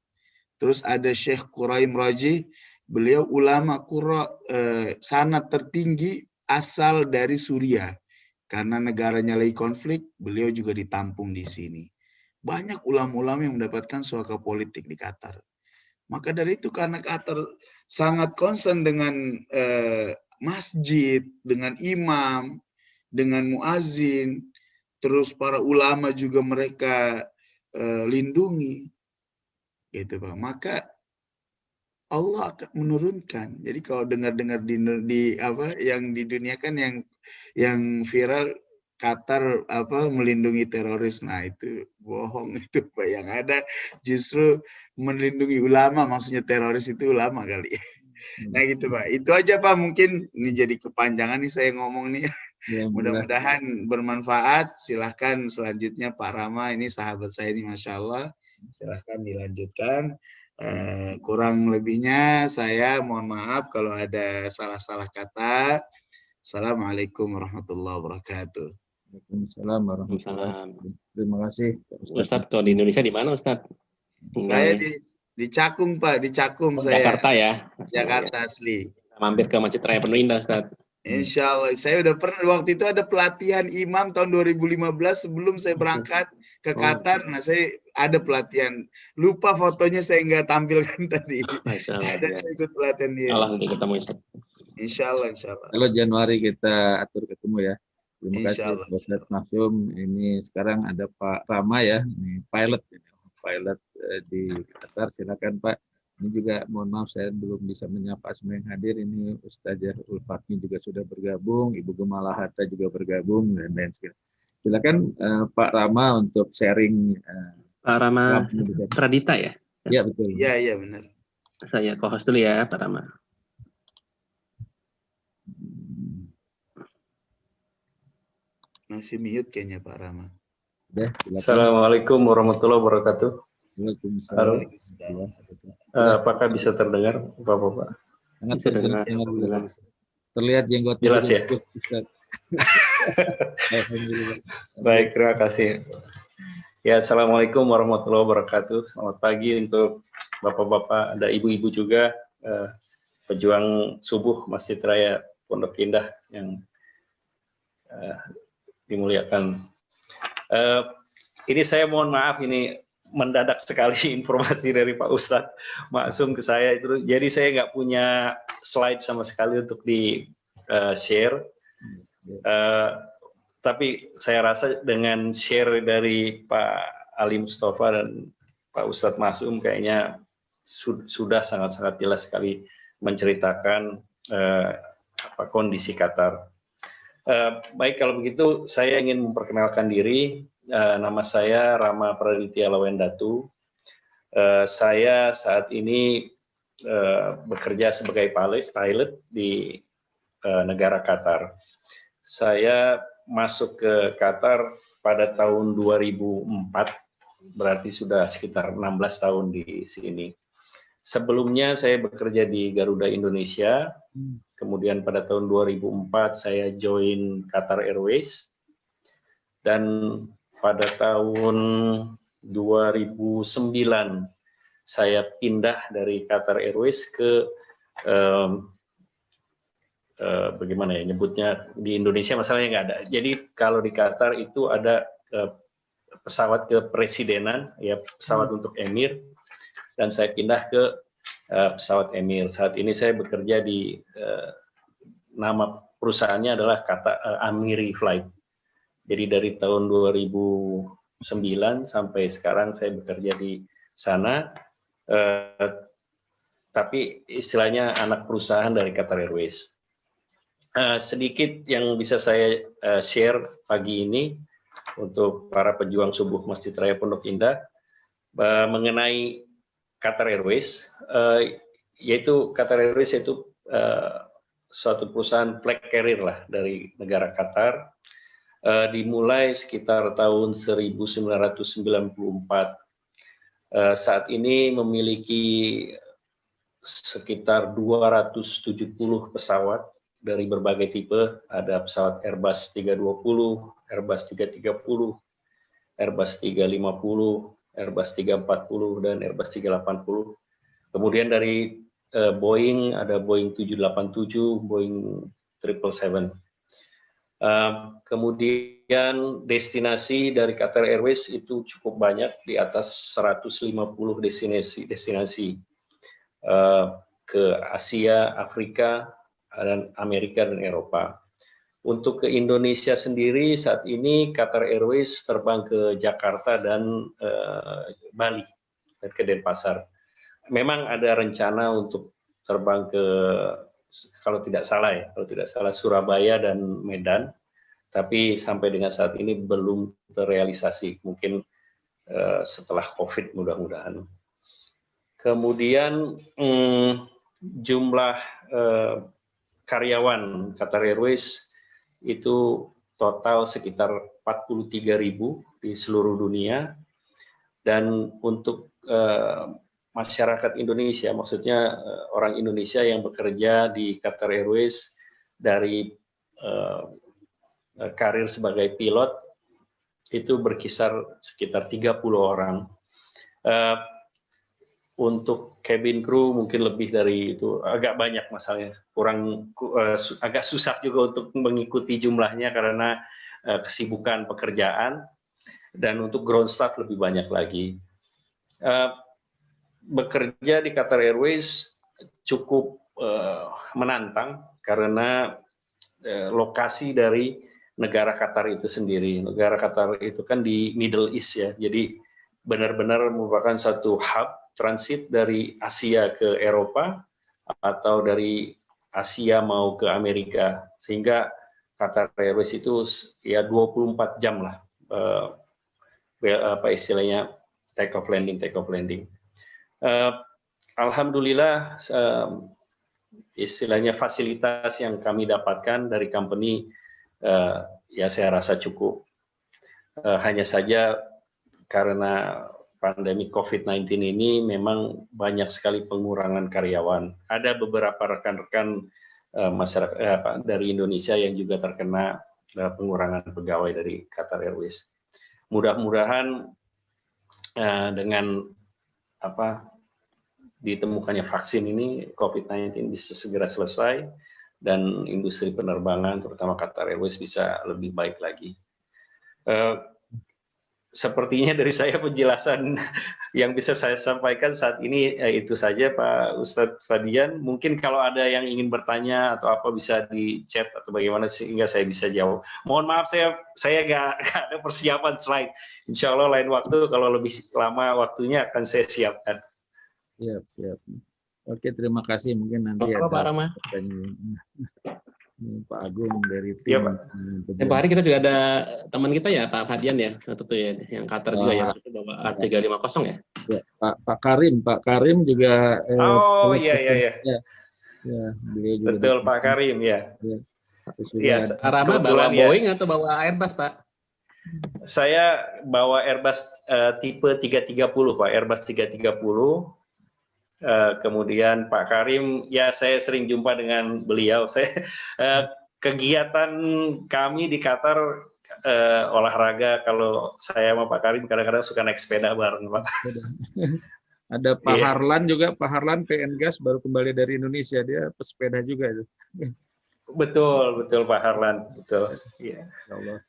Terus ada Syekh Quraim Raji, beliau ulama qurra sanad tertinggi asal dari Suriah. Karena negaranya lagi konflik, beliau juga ditampung di sini. Banyak ulama-ulama yang mendapatkan suaka politik di Qatar. Maka dari itu karena Qatar sangat concern dengan masjid, dengan imam, dengan muazin, terus para ulama juga mereka lindungi, gitu Pak. Maka Allah akan menurunkan. Jadi kalau dengar-dengar di apa yang di dunia kan yang viral Qatar melindungi teroris, nah itu bohong itu Pak. Yang ada justru melindungi ulama, maksudnya teroris itu ulama kali. Nah gitu Pak. Itu aja Pak, mungkin ini jadi kepanjangan nih saya ngomong nih. Ya, mudah-mudahan bermanfaat. Silahkan selanjutnya Pak Rama, ini sahabat saya ini Masya Allah. Silahkan dilanjutkan. Kurang lebihnya saya mohon maaf kalau ada salah-salah kata. Assalamualaikum warahmatullahi wabarakatuh. Waalaikumsalam warahmatullahi wabarakatuh. Terima kasih Ustadz. Kalau di Indonesia di mana Ustadz? Saya di Cakung Pak, di Cakung saya. Jakarta ya? Jakarta asli. Mampir ke Masjid Raya Pondok Indah Ustadz. Insya Allah, saya udah pernah waktu itu ada pelatihan imam tahun 2015 sebelum saya berangkat ke Qatar. Nah saya ada pelatihan, lupa fotonya saya nggak tampilkan tadi. Ada saya ikut pelatihan dia. Allah nanti ketemu Insya Allah, insya Allah. Kalau Januari kita atur ketemu ya. Terima kasih Ustaz Maksum. Ini sekarang ada Pak Rama ya, ini pilot di Qatar. Silakan Pak. Ini juga mohon maaf saya belum bisa menyapa semua yang hadir. Ini Ustazah Ulfatmi juga sudah bergabung, Ibu Gemala Hatta juga bergabung, dan lain sebagainya. Silakan Pak Rama untuk sharing. Pak Rama Pradita ya? Ya betul. Iya benar. Saya co-host dulu ya Pak Rama. Masih mute kayaknya Pak Rama. Assalamualaikum warahmatullahi wabarakatuh. Waalaikumsalam. Apakah bisa terdengar Bapak-Bapak? Bisa terdengar. Terlihat jenggot jelas ya. Baik, terima kasih. Ya, assalamualaikum warahmatullahi wabarakatuh. Selamat pagi untuk bapak-bapak, ada ibu-ibu juga, pejuang subuh Masjid Raya Pondok Indah yang dimuliakan. Ini saya mohon maaf, ini mendadak sekali informasi dari Pak Ustadz Maksum ke saya itu. Jadi saya nggak punya slide sama sekali untuk di share. Tapi saya rasa dengan share dari Pak Ali Mustafa dan Pak Ustadz Maksum kayaknya sudah sangat-sangat jelas sekali menceritakan kondisi Qatar. Baik, kalau begitu saya ingin memperkenalkan diri. Nama saya Rama Praditya Lawendatu. Saya saat ini bekerja sebagai pilot di negara Qatar. Saya masuk ke Qatar pada tahun 2004, berarti sudah sekitar 16 tahun di sini. Sebelumnya saya bekerja di Garuda Indonesia, kemudian pada tahun 2004 saya join Qatar Airways, dan pada tahun 2009 saya pindah dari Qatar Airways ke bagaimana ya nyebutnya, di Indonesia masalahnya nggak ada. Jadi kalau di Qatar itu ada pesawat kepresidenan, ya pesawat untuk Emir, dan saya pindah ke pesawat Emir. Saat ini saya bekerja di nama perusahaannya adalah Amiri Flight. Jadi dari tahun 2009 sampai sekarang saya bekerja di sana, tapi istilahnya anak perusahaan dari Qatar Airways. Sedikit yang bisa saya share pagi ini untuk para pejuang subuh Masjid Raya Pondok Indah mengenai Qatar Airways, yaitu Qatar Airways itu suatu perusahaan flag carrier lah dari negara Qatar. Dimulai sekitar tahun 1994. Saat ini memiliki sekitar 270 pesawat dari berbagai tipe. Ada pesawat Airbus 320, Airbus 330, Airbus 350, Airbus 340, dan Airbus 380. Kemudian dari Boeing, ada Boeing 787, Boeing 777. Kemudian destinasi dari Qatar Airways itu cukup banyak, di atas 150 destinasi ke Asia, Afrika, dan Amerika dan Eropa. Untuk ke Indonesia sendiri saat ini Qatar Airways terbang ke Jakarta dan Bali dan ke Denpasar. Memang ada rencana untuk terbang ke, kalau tidak salah Surabaya dan Medan, tapi sampai dengan saat ini belum terrealisasi. Mungkin setelah COVID mudah-mudahan. Kemudian jumlah karyawan Qatar Airways itu total sekitar 43.000 di seluruh dunia, dan untuk masyarakat Indonesia, maksudnya orang Indonesia yang bekerja di Qatar Airways dari karir sebagai pilot itu berkisar sekitar 30 orang. Untuk cabin crew mungkin lebih dari itu, agak banyak masalahnya, agak susah juga untuk mengikuti jumlahnya karena kesibukan pekerjaan, dan untuk ground staff lebih banyak lagi. Bekerja di Qatar Airways cukup menantang karena lokasi dari negara Qatar itu sendiri. Negara Qatar itu kan di Middle East ya, jadi benar-benar merupakan satu hub transit dari Asia ke Eropa atau dari Asia mau ke Amerika, sehingga Qatar Airways itu ya 24 jam lah apa istilahnya take off landing. Alhamdulillah istilahnya fasilitas yang kami dapatkan dari company ya saya rasa cukup. Hanya saja karena pandemi COVID-19 ini memang banyak sekali pengurangan karyawan. Ada beberapa rekan-rekan masyarakat dari Indonesia yang juga terkena pengurangan pegawai dari Qatar Airways. Mudah-mudahan dengan ditemukannya vaksin ini, COVID-19 bisa segera selesai dan industri penerbangan, terutama Qatar Airways, bisa lebih baik lagi. Sepertinya dari saya penjelasan yang bisa saya sampaikan saat ini itu saja, Pak Ustadz Fadian. Mungkin kalau ada yang ingin bertanya atau apa bisa di chat atau bagaimana sehingga saya bisa jawab. Mohon maaf saya nggak ada persiapan slide. Insya Allah lain waktu kalau lebih lama waktunya akan saya siapkan. Siap. Oke, terima kasih. Mungkin nanti ada Pak Rama. Pak Agung dari tim. Ya, Pak. Tempoh hari kita juga ada teman kita ya, Pak Fadian ya, itu ya, yang Qatar juga ya, itu bawa A350 ya. Ya, Pak Karim juga. Iya. Ya, beliau juga. Betul, Pak Karim ya. Iya. Pak Rama bawa Boeing atau bawa Airbus, Pak? Saya bawa Airbus tipe 330, Pak, Airbus 330. Kemudian Pak Karim, ya saya sering jumpa dengan beliau. Kegiatan kami di Qatar olahraga, kalau saya sama Pak Karim kadang-kadang suka naik sepeda bareng, Pak. Ada Pak Harlan juga, Pak Harlan PN Gas baru kembali dari Indonesia, dia pesepeda juga itu. Betul Pak Harlan, betul. Iya. Allah.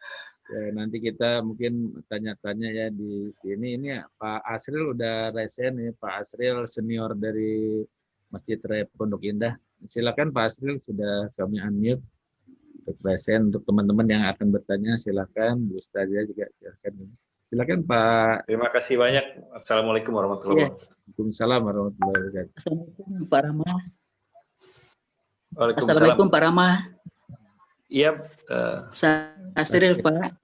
Ya, nanti kita mungkin tanya-tanya ya di sini. Ini ya, Pak Asril udah resen ya, Pak Asril senior dari Masjid Raya Pondok Indah. Silakan Pak Asril, sudah kami unmute untuk resen. Untuk teman-teman yang akan bertanya silakan, Bu Ustazah juga silakan. Silakan Pak. Terima kasih banyak. Assalamualaikum warahmatullahi wabarakatuh. Waalaikumsalam warahmatullahi wabarakatuh. Assalamualaikum Pak Rama. Waalaikumsalam. Assalamualaikum Pak Rama. Iya. Saya Asril Pak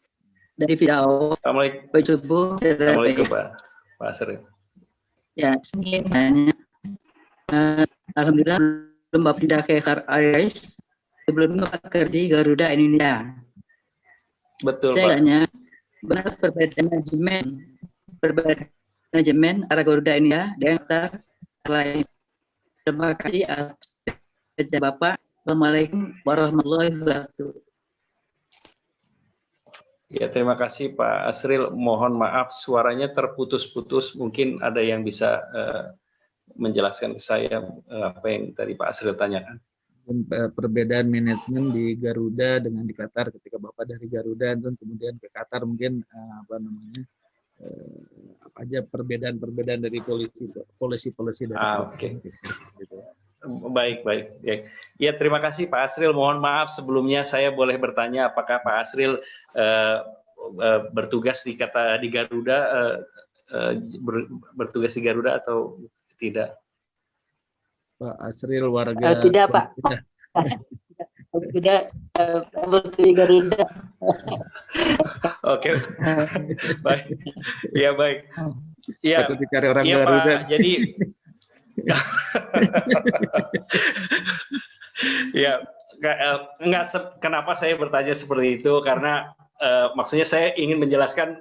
dari Video. Assalamualaikum Pak Asril. Ya, saya ingin tanya. Alhamdulillah belum Bapak tidak ke Qatar Airways. sebelumnya kerja di Garuda Indonesia. Betul, Saya Pak. tanya, benar perbedaan manajemen antara Garuda Indonesia dengan Qatar lain. Terima kasih atas Bapak. Assalamualaikum warahmatullahi wabarakatuh. Ya, terima kasih Pak Asril. Mohon maaf suaranya terputus-putus. Mungkin ada yang bisa menjelaskan ke saya apa yang tadi Pak Asril tanyakan. Perbedaan manajemen di Garuda dengan di Qatar ketika Bapak dari Garuda dan kemudian ke Qatar mungkin apa aja perbedaan dari polisi dari Oke. Baik. Ya, terima kasih Pak Asril. Mohon maaf sebelumnya saya boleh bertanya apakah Pak Asril bertugas di Garuda bertugas di Garuda atau tidak? Pak Asril warga tidak Pak. Tidak di Garuda. Oke. Baik. Ya, baik. Ya. Takut dicari orang ya, Garuda. Pak, jadi ya kenapa saya bertanya seperti itu karena maksudnya saya ingin menjelaskan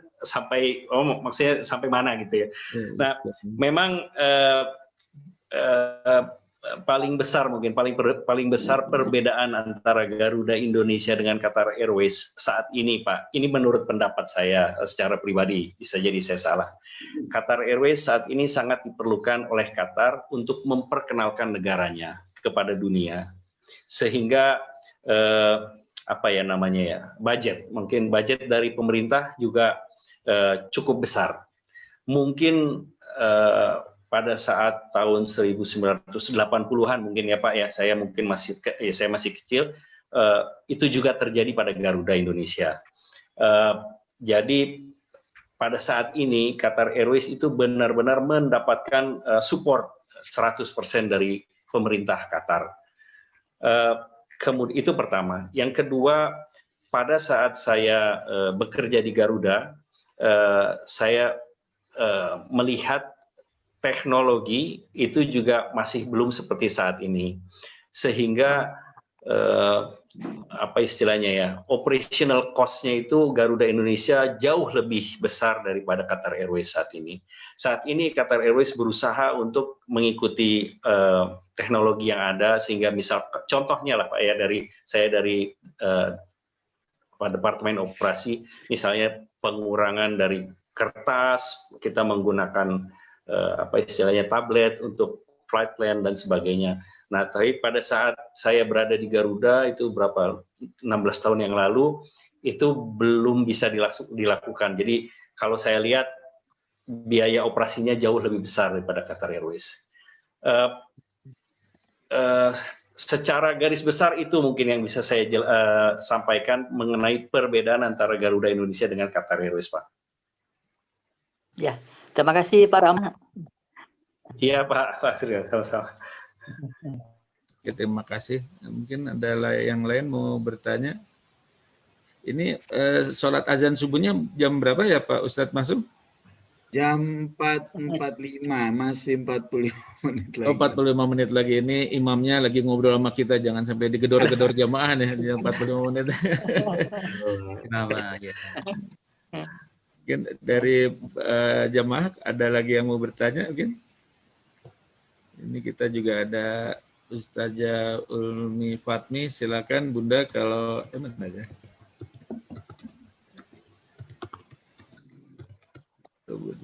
maksudnya sampai mana gitu ya. Nah, memang paling besar perbedaan antara Garuda Indonesia dengan Qatar Airways saat ini, Pak. Ini menurut pendapat saya secara pribadi, bisa jadi saya salah. Qatar Airways saat ini sangat diperlukan oleh Qatar untuk memperkenalkan negaranya kepada dunia, sehingga mungkin budget dari pemerintah juga cukup besar. Mungkin pada saat tahun 1980-an mungkin ya Pak ya, saya masih kecil, itu juga terjadi pada Garuda Indonesia. Jadi pada saat ini Qatar Airways itu benar-benar mendapatkan support 100% dari pemerintah Qatar. Kemudian itu pertama. Yang kedua, pada saat saya bekerja di Garuda, saya melihat teknologi itu juga masih belum seperti saat ini, sehingga operational cost-nya itu Garuda Indonesia jauh lebih besar daripada Qatar Airways saat ini. Saat ini Qatar Airways berusaha untuk mengikuti teknologi yang ada, sehingga contohnya lah Pak ya, dari Departemen Operasi, misalnya pengurangan dari kertas, kita menggunakan tablet untuk flight plan dan sebagainya. Nah, tapi pada saat saya berada di Garuda itu 16 tahun yang lalu, itu belum bisa dilakukan. Jadi kalau saya lihat biaya operasinya jauh lebih besar daripada Qatar Airways. Secara garis besar itu mungkin yang bisa saya sampaikan mengenai perbedaan antara Garuda Indonesia dengan Qatar Airways, Pak. Ya. Terima kasih Pak Rahmat. Iya Pak Asril, sama-sama. Oke, terima kasih. Mungkin ada yang lain mau bertanya. Ini sholat azan subuhnya jam berapa ya Pak Ustadz Masum? Jam 4.45, masih 45 menit lagi. Oh, 45 menit lagi. Ini imamnya lagi ngobrol sama kita, jangan sampai digedor-gedor jamaah nih, jam 45 menit. Kenapa? Ya. Mungkin dari jamaah ada lagi yang mau bertanya mungkin? Ini kita juga ada Ustazah Ulmi Fatmi, silakan Bunda kalau aja.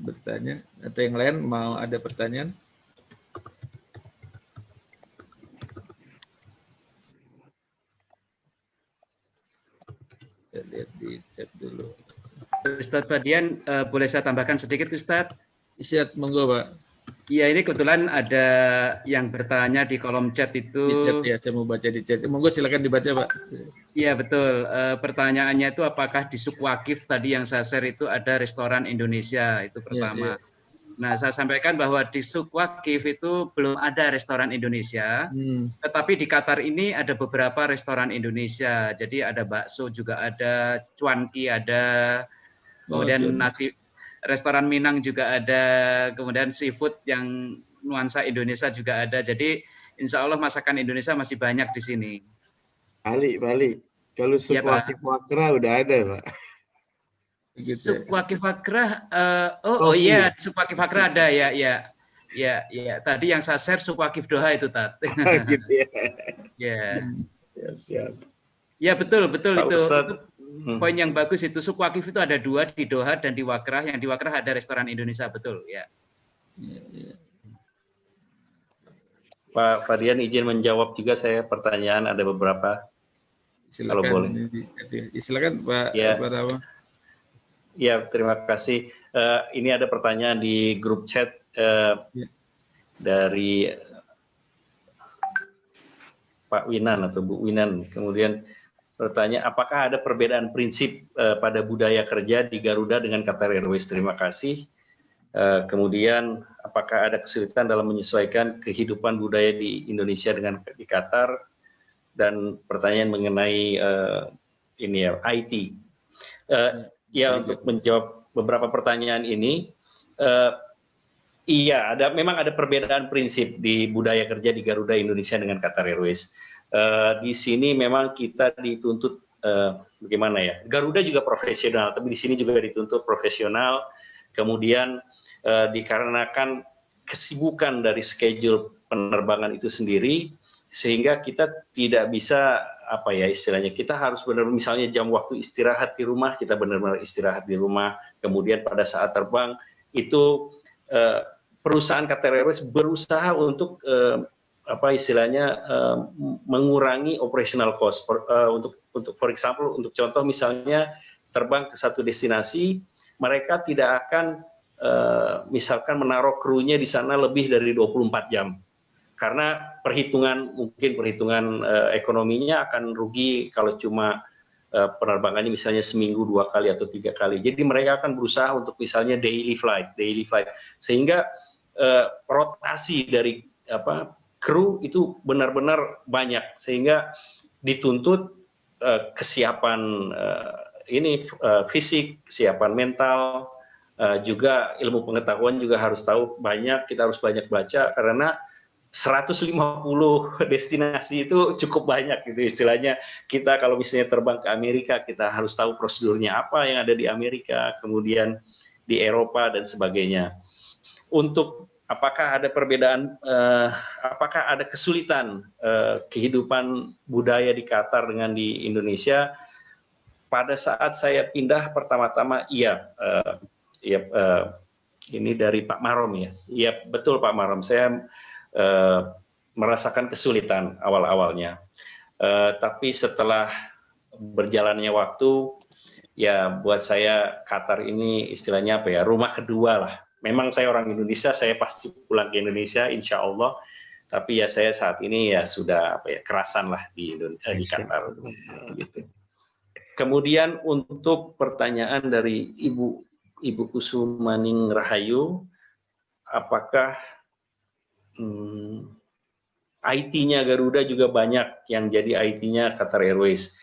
Bertanya atau yang lain mau ada pertanyaan? Kita lihat di chat dulu. Ustadz Fadian, boleh saya tambahkan sedikit, Ustadz? Siap, monggo Pak. Iya, ini kebetulan ada yang bertanya di kolom chat itu. Di chat ya, saya mau baca di chat. Monggo silakan dibaca Pak. Iya betul. Pertanyaannya itu apakah di Sukwakif tadi yang saya share itu ada restoran Indonesia, itu pertama. Ya. Nah, saya sampaikan bahwa di Sukwakif itu belum ada restoran Indonesia, tetapi di Qatar ini ada beberapa restoran Indonesia. Jadi ada bakso juga ada, cuanki ada. Kemudian restoran Minang juga ada, kemudian seafood yang nuansa Indonesia juga ada. Jadi insya Allah masakan Indonesia masih banyak di sini. Balik. Kalau suku wakif wakrah udah ada, Pak. Suku wakif wakrah, iya, suku wakif wakrah ada ya. Tadi yang saya share suku wakif Doha itu, Tat. Gitu ya. Ya. Siap. Ya betul Pak itu. Ustadz, Poin yang bagus itu, suku wakif itu ada 2, di Doha dan di Wakrah. Yang di Wakrah ada restoran Indonesia, betul ya. Pak Fadian izin menjawab juga saya pertanyaan, ada beberapa. Silakan, kalau boleh. Silakan Pak. Ya. Pak Rawa. Ya, terima kasih. Ini ada pertanyaan di grup chat dari Pak Winan atau Bu Winan. Kemudian bertanya, apakah ada perbedaan prinsip pada budaya kerja di Garuda dengan Qatar Airways? Terima kasih. Kemudian, apakah ada kesulitan dalam menyesuaikan kehidupan budaya di Indonesia dengan di Qatar? Dan pertanyaan mengenai ini ya, IT. Untuk menjawab beberapa pertanyaan ini, iya, memang ada perbedaan prinsip di budaya kerja di Garuda Indonesia dengan Qatar Airways. Di sini memang kita dituntut bagaimana ya? Garuda juga profesional, tapi di sini juga dituntut profesional. Kemudian dikarenakan kesibukan dari schedule penerbangan itu sendiri, sehingga kita tidak bisa apa ya istilahnya, kita harus benar-benar misalnya jam waktu istirahat di rumah, kita benar-benar istirahat di rumah. Kemudian pada saat terbang itu perusahaan Qatar Airways berusaha untuk apa istilahnya mengurangi operational cost. Untuk for example, untuk contoh misalnya terbang ke satu destinasi, mereka tidak akan misalkan menaruh krunya di sana lebih dari 24 jam. Karena mungkin perhitungan ekonominya akan rugi kalau cuma penerbangannya misalnya seminggu 2 kali atau 3 kali. Jadi mereka akan berusaha untuk misalnya daily flight, sehingga rotasi dari kru itu benar-benar banyak, sehingga dituntut kesiapan fisik, kesiapan mental, juga ilmu pengetahuan juga harus tahu banyak. Kita harus banyak baca karena 150 destinasi itu cukup banyak gitu istilahnya. Kita kalau misalnya terbang ke Amerika, kita harus tahu prosedurnya apa yang ada di Amerika, kemudian di Eropa dan sebagainya. Untuk apakah ada perbedaan, apakah ada kesulitan kehidupan budaya di Qatar dengan di Indonesia? Pada saat saya pindah pertama-tama, ini dari Pak Marom ya. Iya betul Pak Marom, saya merasakan kesulitan awal-awalnya, tapi setelah berjalannya waktu, ya buat saya Qatar ini istilahnya apa ya, rumah kedua lah. Memang saya orang Indonesia, saya pasti pulang ke Indonesia insya Allah, tapi ya saya saat ini ya sudah kerasan lah di Qatar gitu. Kemudian untuk pertanyaan dari Ibu Kusumaning Rahayu, apakah IT-nya Garuda juga banyak yang jadi IT-nya Qatar Airways?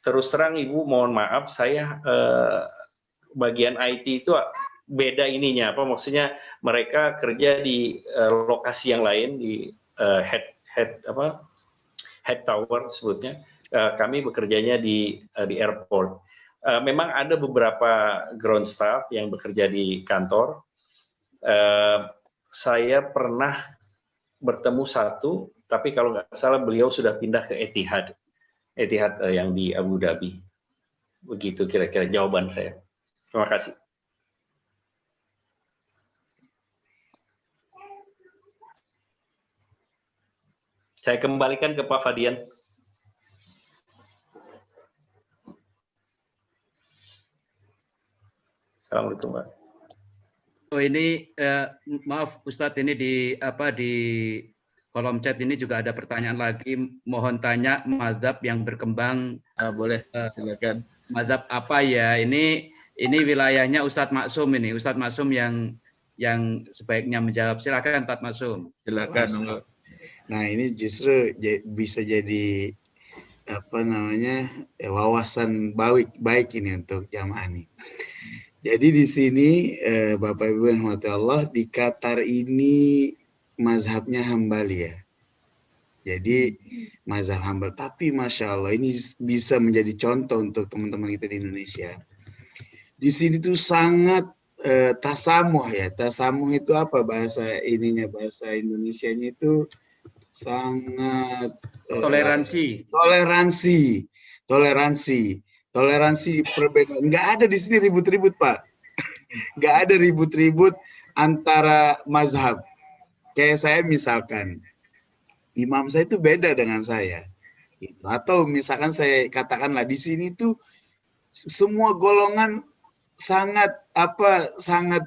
Terus terang Ibu, mohon maaf, saya bagian IT itu beda ininya, maksudnya mereka kerja di lokasi yang lain, di head tower sebutnya. Kami bekerjanya di airport. Memang ada beberapa ground staff yang bekerja di kantor. Saya pernah bertemu satu, tapi kalau nggak salah beliau sudah pindah ke Etihad yang di Abu Dhabi. Begitu kira-kira jawaban saya. Terima kasih. Saya kembalikan ke Pak Fadian. Assalamualaikum Pak. Oh ini maaf Ustadz, ini di kolom chat ini juga ada pertanyaan lagi. Mohon tanya mazhab yang berkembang. Boleh, silakan. Mazhab apa ya? Ini wilayahnya Ustadz Maksum ini. Ustadz Maksum yang sebaiknya menjawab. Silakan Ustadz Maksum. Silakan. Nah ini justru bisa jadi wawasan baik ini untuk jamaah nih. Jadi di sini Bapak Ibu yang dirahmati Allah, di Qatar ini mazhabnya Hambali ya. Jadi mazhab Hambal. Tapi Masya Allah ini bisa menjadi contoh untuk teman-teman kita di Indonesia. Di sini tuh sangat tasamuh ya. Tasamuh itu apa bahasa ininya? Bahasa Indonesianya itu sangat toleransi. Toleransi perbedaan. Nggak ada di sini ribut-ribut, Pak. Nggak ada ribut-ribut antara mazhab. Kayak saya misalkan, imam saya itu beda dengan saya. Gitu. Atau misalkan saya katakanlah di sini tuh semua golongan sangat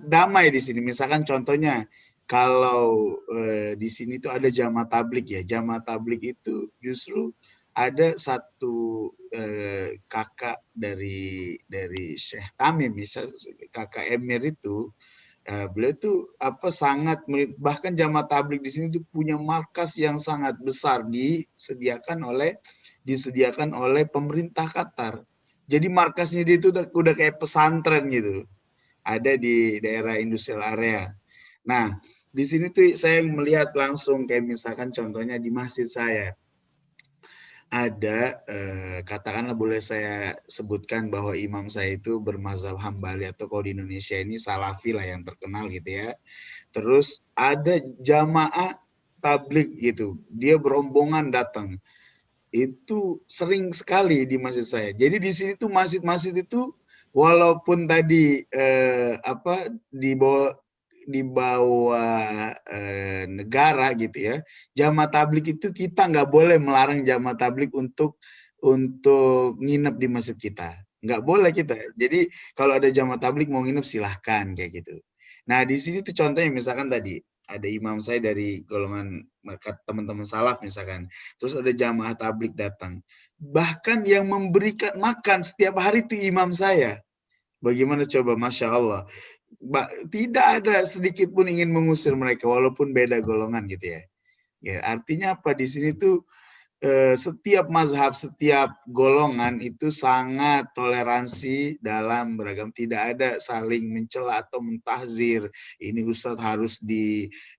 damai di sini. Misalkan contohnya kalau di sini tuh ada jamaah tablik ya. Jamaah tablik itu justru ada satu kakak dari Syekh Tamim, misalnya kakak Emir itu. Beliau tuh sangat, bahkan jamaah tablik di sini tuh punya markas yang sangat besar disediakan oleh pemerintah Qatar. Jadi markasnya dia itu udah kayak pesantren gitu. Ada di daerah industrial area. Nah, di sini tuh saya melihat langsung kayak misalkan contohnya di masjid saya. Ada, katakanlah boleh saya sebutkan bahwa imam saya itu bermazhab Hambali atau kalau di Indonesia ini Salafi lah yang terkenal gitu ya. Terus ada jamaah tablik gitu, dia berombongan datang. Itu sering sekali di masjid saya. Jadi di sini tuh masjid-masjid itu walaupun tadi di bawah negara gitu ya, jamaah tablik itu kita nggak boleh melarang jamaah tablik untuk nginep di masjid kita, nggak boleh kita. Jadi kalau ada jamaah tablik mau nginep silahkan kayak gitu. Nah di sini tuh contohnya misalkan tadi ada imam saya dari golongan teman-teman salaf misalkan, terus ada jamaah tablik datang, bahkan yang memberikan makan setiap hari itu imam saya. Bagaimana coba, Masya Allah. Tidak ada sedikit pun ingin mengusir mereka walaupun beda golongan gitu ya. Ya artinya apa di sini tuh setiap mazhab, setiap golongan itu sangat toleransi dalam beragam, tidak ada saling mencela atau mentahzir. Ini ustadz harus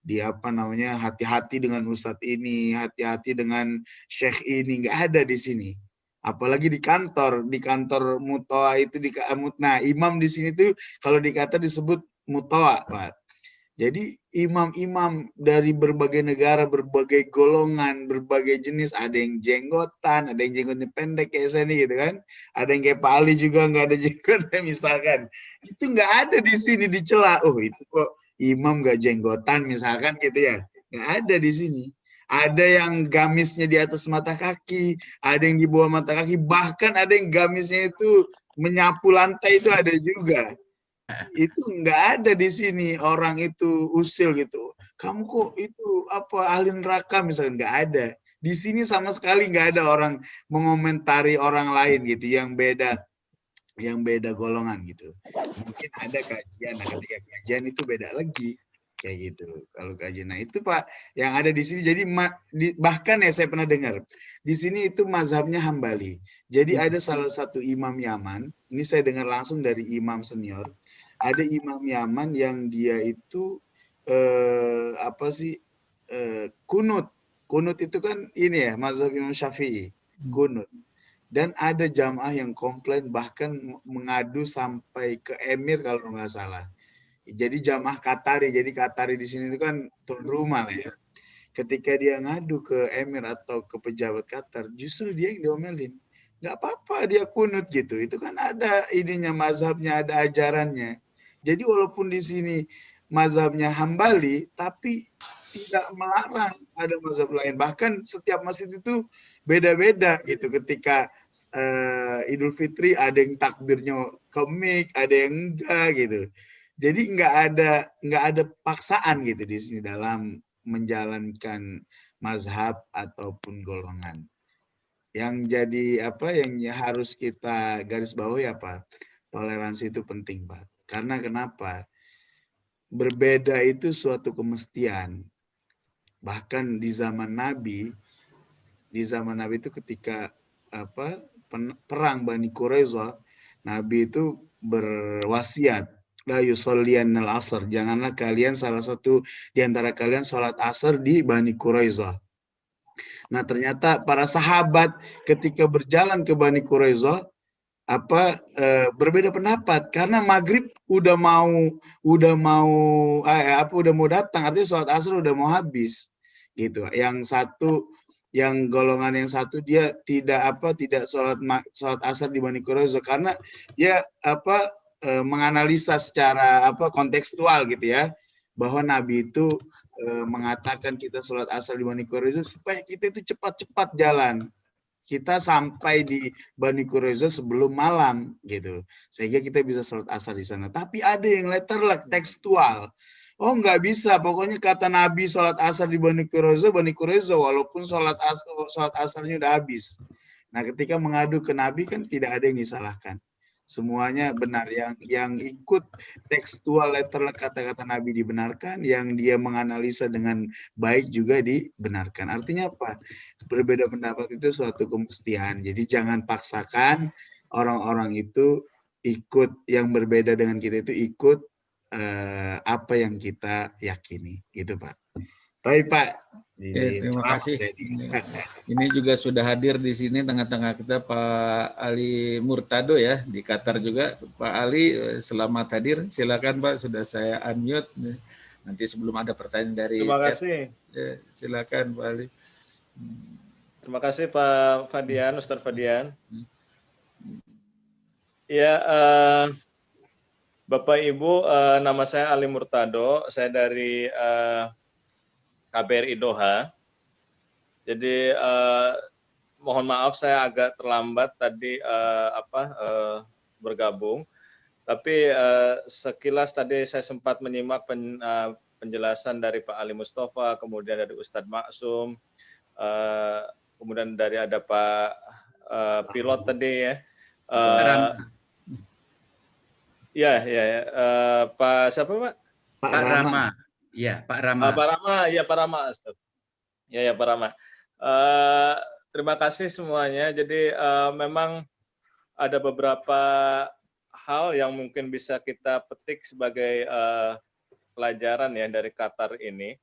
hati-hati dengan ustadz ini, hati-hati dengan syekh ini, nggak ada di sini. Apalagi di kantor mutoa itu nah imam di sini tuh kalau di Qatar disebut mutoa, Pak. Jadi imam-imam dari berbagai negara, berbagai golongan, berbagai jenis, ada yang jenggotan, ada yang jenggotnya pendek kayak saya nih gitu kan, ada yang kayak Pak Ali juga nggak ada jenggotnya misalkan, itu nggak ada di sini dicela. Oh itu kok imam nggak jenggotan misalkan gitu ya, nggak ada di sini. Ada yang gamisnya di atas mata kaki, ada yang di bawah mata kaki, bahkan ada yang gamisnya itu menyapu lantai itu ada juga. Itu nggak ada di sini orang itu usil gitu. Kamu kok itu ahli neraka misalnya, nggak ada. Di sini sama sekali nggak ada orang mengomentari orang lain gitu yang beda golongan gitu. Mungkin ada kajian, nah ketika kajian itu beda lagi. Kayak gitu. Kalau kajian, nah itu Pak yang ada di sini. Jadi bahkan ya saya pernah dengar di sini itu mazhabnya Hambali. Jadi ada salah satu imam Yaman. Ini saya dengar langsung dari imam senior. Ada imam Yaman yang dia itu kunut. Kunut itu kan ini ya mazhab Imam Syafi'i. Kunut. Dan ada jamaah yang komplain bahkan mengadu sampai ke emir kalau nggak salah. Jadi jamaah Qatari, jadi Qatari di sini itu kan tuan rumah lah ya. Ketika dia ngadu ke emir atau ke pejabat Qatar, justru dia yang diomelin. Nggak apa-apa dia kunut gitu. Itu kan ada ininya mazhabnya, ada ajarannya. Jadi walaupun di sini mazhabnya Hambali, tapi tidak melarang ada mazhab lain. Bahkan setiap masjid itu beda-beda gitu. Ketika Idul Fitri ada yang takbirnya komik, ada yang enggak gitu. Jadi nggak ada paksaan gitu di sini dalam menjalankan mazhab ataupun golongan. Yang jadi yang harus kita garis bawahi toleransi itu penting, Pak. Karena kenapa? Berbeda itu suatu kemestian. Bahkan di zaman Nabi itu ketika perang Bani Quraisyah, Nabi itu berwasiat, la yusalliyannal asr, janganlah kalian salah satu di antara kalian sholat asar di Bani Quraisyah. Nah, ternyata para sahabat ketika berjalan ke Bani Quraisyah berbeda pendapat karena maghrib udah mau datang, artinya sholat asar udah mau habis gitu. Yang golongan yang satu dia tidak sholat asar di Bani Quraisyah karena dia menganalisa secara kontekstual gitu ya, bahwa Nabi itu mengatakan kita sholat asar di Bani Quraisyah supaya kita itu cepat-cepat jalan. Kita sampai di Bani Quraisyah sebelum malam gitu, sehingga kita bisa sholat asar di sana. Tapi ada yang letterlek tekstual. Oh, nggak bisa, pokoknya kata Nabi sholat asar di Bani Quraisyah walaupun sholat asarnya udah habis. Nah, ketika mengadu ke Nabi kan tidak ada yang disalahkan. Semuanya benar, yang ikut tekstual letterlek kata-kata Nabi dibenarkan, yang dia menganalisa dengan baik juga dibenarkan. Artinya apa? Berbeda pendapat itu suatu kemestian. Jadi jangan paksakan orang-orang itu ikut yang berbeda dengan kita, itu ikut apa yang kita yakini, gitu Pak. Baik Pak. Terima kasih. Ini juga sudah hadir di sini tengah-tengah kita Pak Ali Murtado ya, di Qatar juga. Pak Ali, selamat hadir. Silakan Pak, sudah saya unmute. Nanti sebelum ada pertanyaan dari Terima chat. kasih. Silakan Pak Ali. Terima kasih Pak Fadian, Ustadz Fadian. Ya, Bapak Ibu, nama saya Ali Murtado. Saya dari KBRI Doha. Jadi mohon maaf saya agak terlambat tadi bergabung. Tapi sekilas tadi saya sempat menyimak penjelasan dari Pak Ali Mustafa, kemudian dari Ustadz Maksum, kemudian dari ada Pak pilot tadi ya. Pak siapa Pak? Pak Rama. Ya, Pak Rama. Pak Rama, ya Pak Rama. Ya Pak Rama. Terima kasih semuanya. Jadi memang ada beberapa hal yang mungkin bisa kita petik sebagai pelajaran ya dari Qatar ini.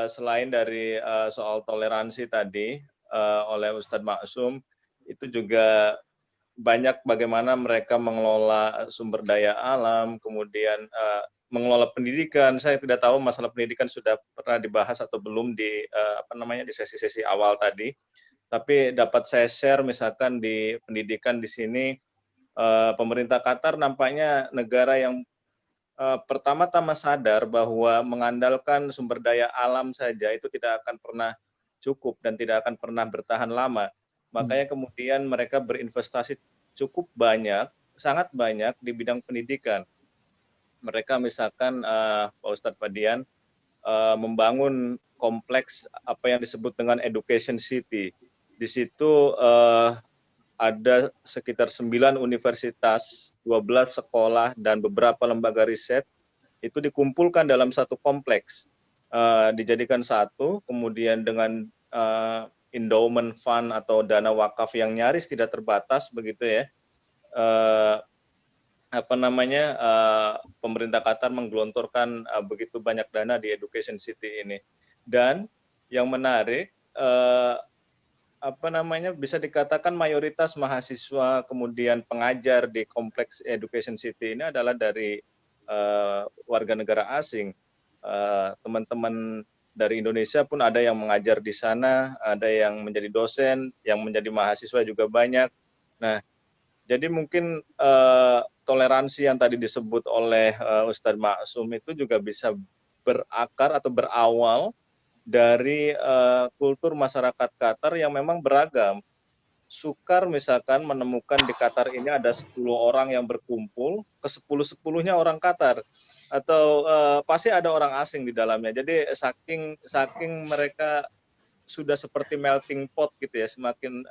Selain dari soal toleransi tadi oleh Ustadz Maksum, itu juga banyak bagaimana mereka mengelola sumber daya alam, kemudian mengelola pendidikan. Saya tidak tahu masalah pendidikan sudah pernah dibahas atau belum di di sesi-sesi awal tadi. Tapi dapat saya share misalkan di pendidikan di sini, pemerintah Qatar nampaknya negara yang pertama-tama sadar bahwa mengandalkan sumber daya alam saja itu tidak akan pernah cukup dan tidak akan pernah bertahan lama. Makanya kemudian mereka berinvestasi cukup banyak, sangat banyak di bidang pendidikan. Mereka misalkan Pak Ustadz Fadian membangun kompleks apa yang disebut dengan Education City. Di situ ada sekitar 9 universitas, 12 sekolah, dan beberapa lembaga riset itu dikumpulkan dalam satu kompleks. Dijadikan satu, kemudian dengan endowment fund atau dana wakaf yang nyaris tidak terbatas begitu ya. Pemerintah Qatar menggelontorkan begitu banyak dana di Education City ini. Dan yang menarik bisa dikatakan mayoritas mahasiswa kemudian pengajar di kompleks Education City ini adalah dari warga negara asing. Teman-teman dari Indonesia pun ada yang mengajar di sana, ada yang menjadi dosen, yang menjadi mahasiswa juga banyak. Nah, jadi mungkin toleransi yang tadi disebut oleh Ustadz Maksum itu juga bisa berakar atau berawal dari kultur masyarakat Qatar yang memang beragam. Sukar misalkan menemukan di Qatar ini ada 10 orang yang berkumpul, ke 10-10-nya orang Qatar. Atau pasti ada orang asing di dalamnya. Jadi saking mereka sudah seperti melting pot gitu ya, semakin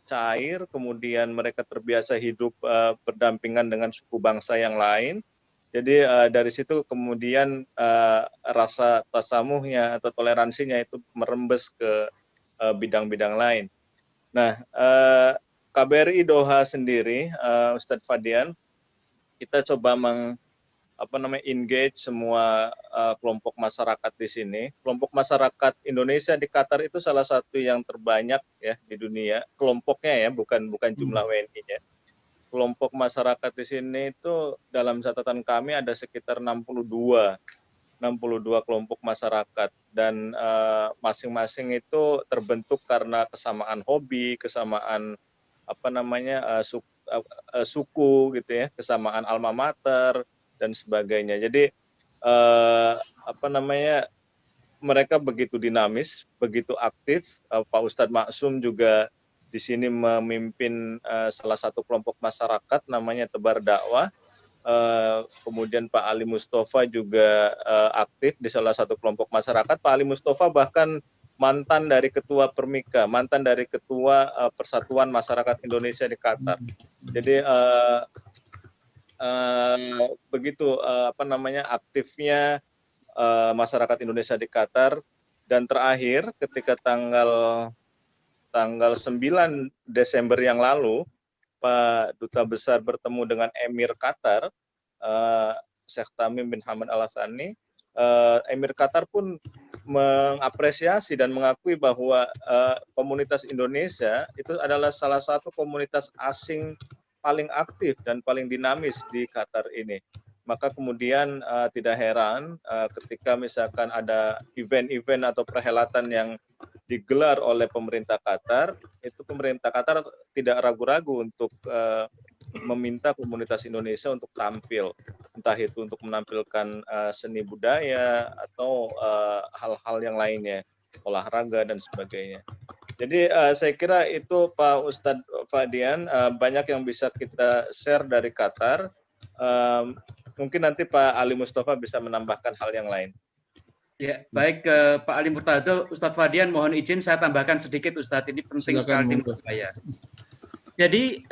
cair, kemudian mereka terbiasa hidup berdampingan dengan suku bangsa yang lain. Jadi dari situ kemudian rasa tasamuhnya atau toleransinya itu merembes ke bidang-bidang lain. Nah, KBRI Doha sendiri, Ustadz Fadian, kita coba engage semua kelompok masyarakat di sini. Kelompok masyarakat Indonesia di Qatar itu salah satu yang terbanyak ya di dunia. Kelompoknya ya, bukan jumlah WNI-nya. Kelompok masyarakat di sini itu dalam catatan kami ada sekitar 62 kelompok masyarakat, dan masing-masing itu terbentuk karena kesamaan hobi, kesamaan suku gitu ya, kesamaan alma mater dan sebagainya. Jadi mereka begitu dinamis, begitu aktif. Pak Ustadz Maksum juga di sini memimpin salah satu kelompok masyarakat namanya Tebar Dakwah. Kemudian Pak Ali Mustafa juga aktif di salah satu kelompok masyarakat. Pak Ali Mustafa bahkan mantan dari ketua Permika, mantan dari ketua Persatuan Masyarakat Indonesia di Qatar. Jadi begitu aktifnya masyarakat Indonesia di Qatar. Dan terakhir ketika tanggal 9 Desember yang lalu, Pak Duta Besar bertemu dengan Emir Qatar, Sheikh Tamim bin Hamad Al Thani. Emir Qatar pun mengapresiasi dan mengakui bahwa komunitas Indonesia itu adalah salah satu komunitas asing paling aktif dan paling dinamis di Qatar ini. Maka kemudian tidak heran ketika misalkan ada event-event atau perhelatan yang digelar oleh pemerintah Qatar, itu pemerintah Qatar tidak ragu-ragu untuk meminta komunitas Indonesia untuk tampil, entah itu untuk menampilkan seni budaya atau hal-hal yang lainnya, olahraga dan sebagainya. Jadi saya kira itu Pak Ustadz Fadian, banyak yang bisa kita share dari Qatar. Mungkin nanti Pak Ali Mustafa bisa menambahkan hal yang lain. Ya, baik Pak Ali Murtado, Ustadz Fadian, mohon izin saya tambahkan sedikit Ustadz, ini penting sekali menurut saya. Jadi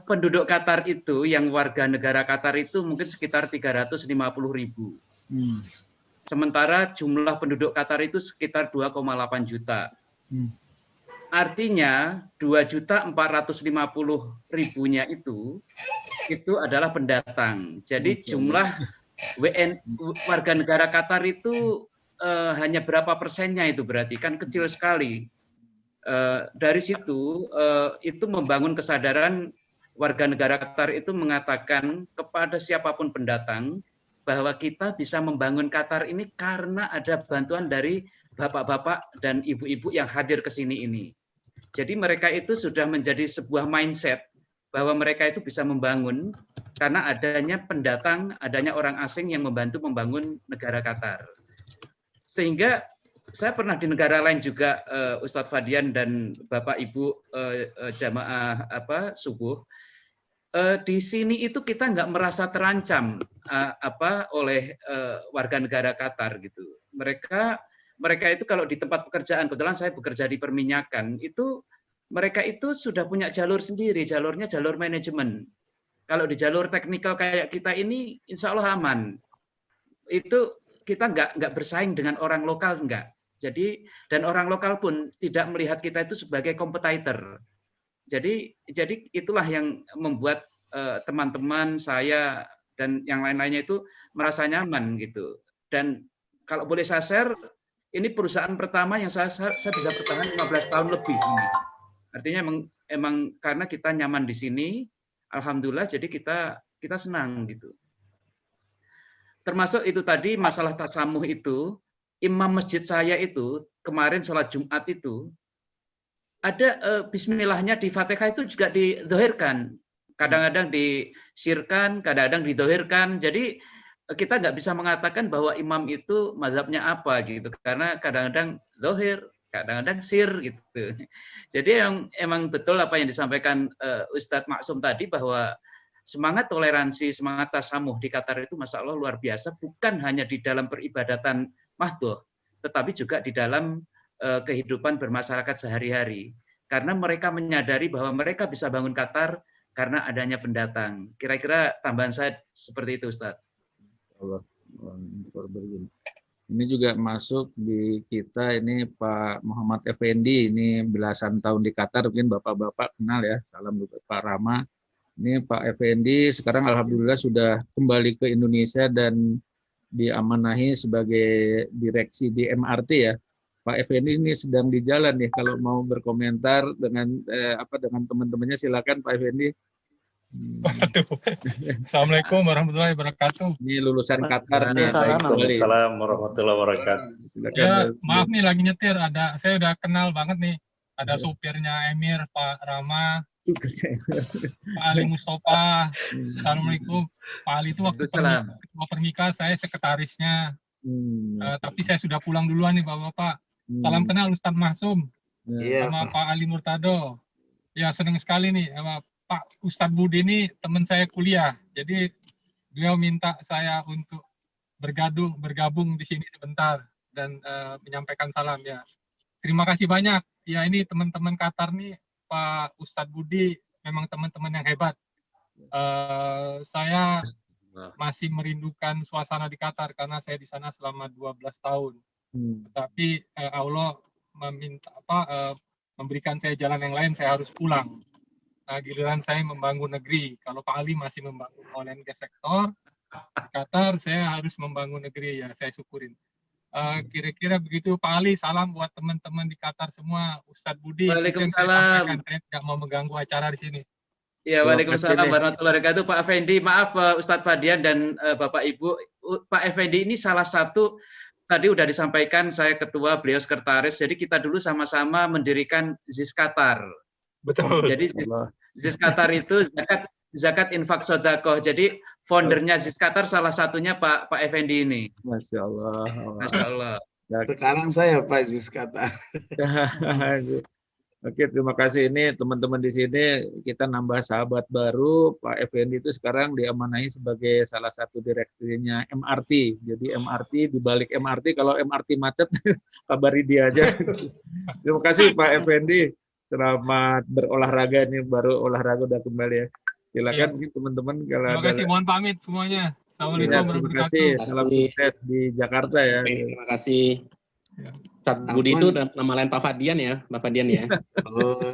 penduduk Qatar itu, yang warga negara Qatar itu mungkin sekitar 350.000. Sementara jumlah penduduk Qatar itu sekitar 2,8 juta. Artinya 2.450.000-nya itu adalah pendatang. Jadi jumlah warga negara Qatar itu hanya berapa persennya itu, berarti kan kecil sekali. Dari situ itu membangun kesadaran warga negara Qatar itu mengatakan kepada siapapun pendatang bahwa kita bisa membangun Qatar ini karena ada bantuan dari bapak-bapak dan ibu-ibu yang hadir ke sini ini. Jadi mereka itu sudah menjadi sebuah mindset bahwa mereka itu bisa membangun karena adanya pendatang, adanya orang asing yang membantu membangun negara Qatar. Sehingga saya pernah di negara lain juga, Ustadz Fadian dan Bapak Ibu jamaah subuh. Di sini itu kita nggak merasa terancam oleh warga negara Qatar gitu. Mereka itu kalau di tempat pekerjaan, kebetulan saya bekerja di perminyakan, itu mereka itu sudah punya jalur sendiri, jalurnya jalur manajemen. Kalau di jalur teknikal kayak kita ini, insya Allah aman. Itu kita nggak bersaing dengan orang lokal, enggak. Jadi, dan orang lokal pun tidak melihat kita itu sebagai kompetitor. Jadi itulah yang membuat teman-teman saya dan yang lain-lainnya itu merasa nyaman gitu. Dan kalau boleh saya share, ini perusahaan pertama yang saya bisa bertahan 15 tahun lebih ini. Artinya emang karena kita nyaman di sini, alhamdulillah, jadi kita senang gitu. Termasuk itu tadi masalah tasamuh itu, imam masjid saya itu kemarin sholat Jumat itu ada bismillahnya di Fatihah itu juga didohirkan. Kadang-kadang disirkan, kadang-kadang didohirkan. Jadi kita nggak bisa mengatakan bahwa imam itu mazhabnya apa gitu, karena kadang-kadang dohir, kadang-kadang sir gitu. Jadi emang betul apa yang disampaikan Ustadz Maksum tadi, bahwa semangat toleransi, semangat tasamuh di Qatar itu Masya Allah luar biasa, bukan hanya di dalam peribadatan mahdoh, tetapi juga di dalam kehidupan bermasyarakat sehari-hari. Karena mereka menyadari bahwa mereka bisa bangun Qatar karena adanya pendatang. Kira-kira tambahan saya seperti itu, Ustaz. Ini juga masuk di kita, ini Pak Muhammad Effendi, ini belasan tahun di Qatar, mungkin bapak-bapak kenal ya, salam Pak Rama. Ini Pak Effendi sekarang alhamdulillah sudah kembali ke Indonesia dan diamanahi sebagai direksi di MRT ya. Pak Effendi ini sedang di jalan nih, kalau mau berkomentar dengan dengan teman-temannya silakan Pak Effendi. Assalamualaikum warahmatullahi wabarakatuh. Ini lulusan Qatar nih. Waalaikumsalam warahmatullahi wabarakatuh. Ya, maaf nih lagi nyetir, saya udah kenal banget nih. Ada supirnya Emir, Pak Rama, Pak Ali Mustafa. Assalamualaikum. Pak Ali itu waktu pernikah saya sekretarisnya. Tapi saya sudah pulang duluan nih Bapak-Bapak. Salam kenal Ustadz Maksum sama Pak Ali Murtado. Ya senang sekali nih Pak Ustadz Budi ini teman saya kuliah. Jadi beliau minta saya untuk bergabung di sini sebentar dan menyampaikan salam ya. Terima kasih banyak. Ya ini teman-teman Qatar nih, Pak Ustadz Budi memang teman-teman yang hebat. Saya masih merindukan suasana di Qatar karena saya di sana selama 12 tahun. Tetapi Allah memberikan saya jalan yang lain, saya harus pulang. Nah, giliran saya membangun negeri. Kalau Pak Ali masih membangun oil and gas sektor, di Qatar saya harus membangun negeri, ya saya syukurin. Kira-kira begitu Pak Ali, salam buat teman-teman di Qatar semua. Ustadz Budi, Waalaikumsalam. Saya tidak mau mengganggu acara di sini. Ya, waalaikumsalam warahmatullahi wabarakatuh. Pak Effendi, maaf Ustadz Fadian dan Bapak Ibu, Pak Effendi ini salah satu, tadi udah disampaikan saya ketua, beliau sekretaris, jadi kita dulu sama-sama mendirikan ZIS Qatar. Betul. Jadi ZIS Qatar itu zakat infak sodakoh. Jadi foundernya ZIS Qatar salah satunya Pak Effendi ini. Masya Allah. Masya Allah. Sekarang saya Pak ZIS Qatar. Oke, terima kasih. Ini teman-teman di sini kita nambah sahabat baru. Pak Effendi itu sekarang diamanahi sebagai salah satu direkturnya MRT. Jadi MRT, di balik MRT, kalau MRT macet, kabari dia aja. Terima kasih Pak Effendi. Selamat berolahraga, ini baru olahraga udah kembali ya. Silakan teman-teman kalau terima kasih, mohon pamit semuanya. Assalamualaikum warahmatullahi wabarakatuh. Salam sukses di Jakarta ya. Terima kasih. Ustadz Budi itu nama lain Pak Fadian ya, Pak Fadian ya. Oh.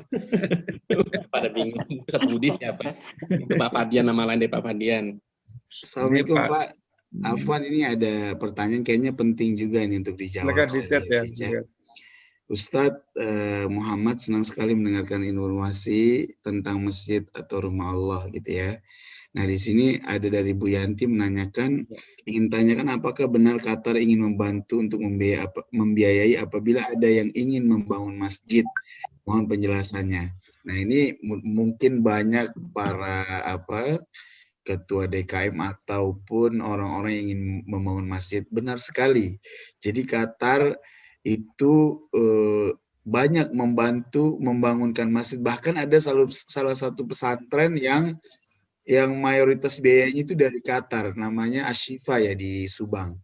Pada bingung Ustadz Budi siapa? Itu Pak Fadian, nama lain dari Pak Fadian. Assalamualaikum Pak. Afwan, ini ada pertanyaan kayaknya penting juga ini untuk dijawab. Silakan di chat ya. Ustadz Muhammad senang sekali mendengarkan informasi tentang masjid atau rumah Allah gitu ya. Nah di sini ada dari Bu Yanti menanyakan, ingin tanyakan apakah benar Qatar ingin membantu untuk membiayai apabila ada yang ingin membangun masjid? Mohon penjelasannya. Nah ini mungkin banyak para ketua DKM ataupun orang-orang yang ingin membangun masjid. Benar sekali. Jadi Qatar itu banyak membantu membangunkan masjid. Bahkan ada salah satu pesantren yang mayoritas biayanya itu dari Qatar, namanya Ashifa ya di Subang.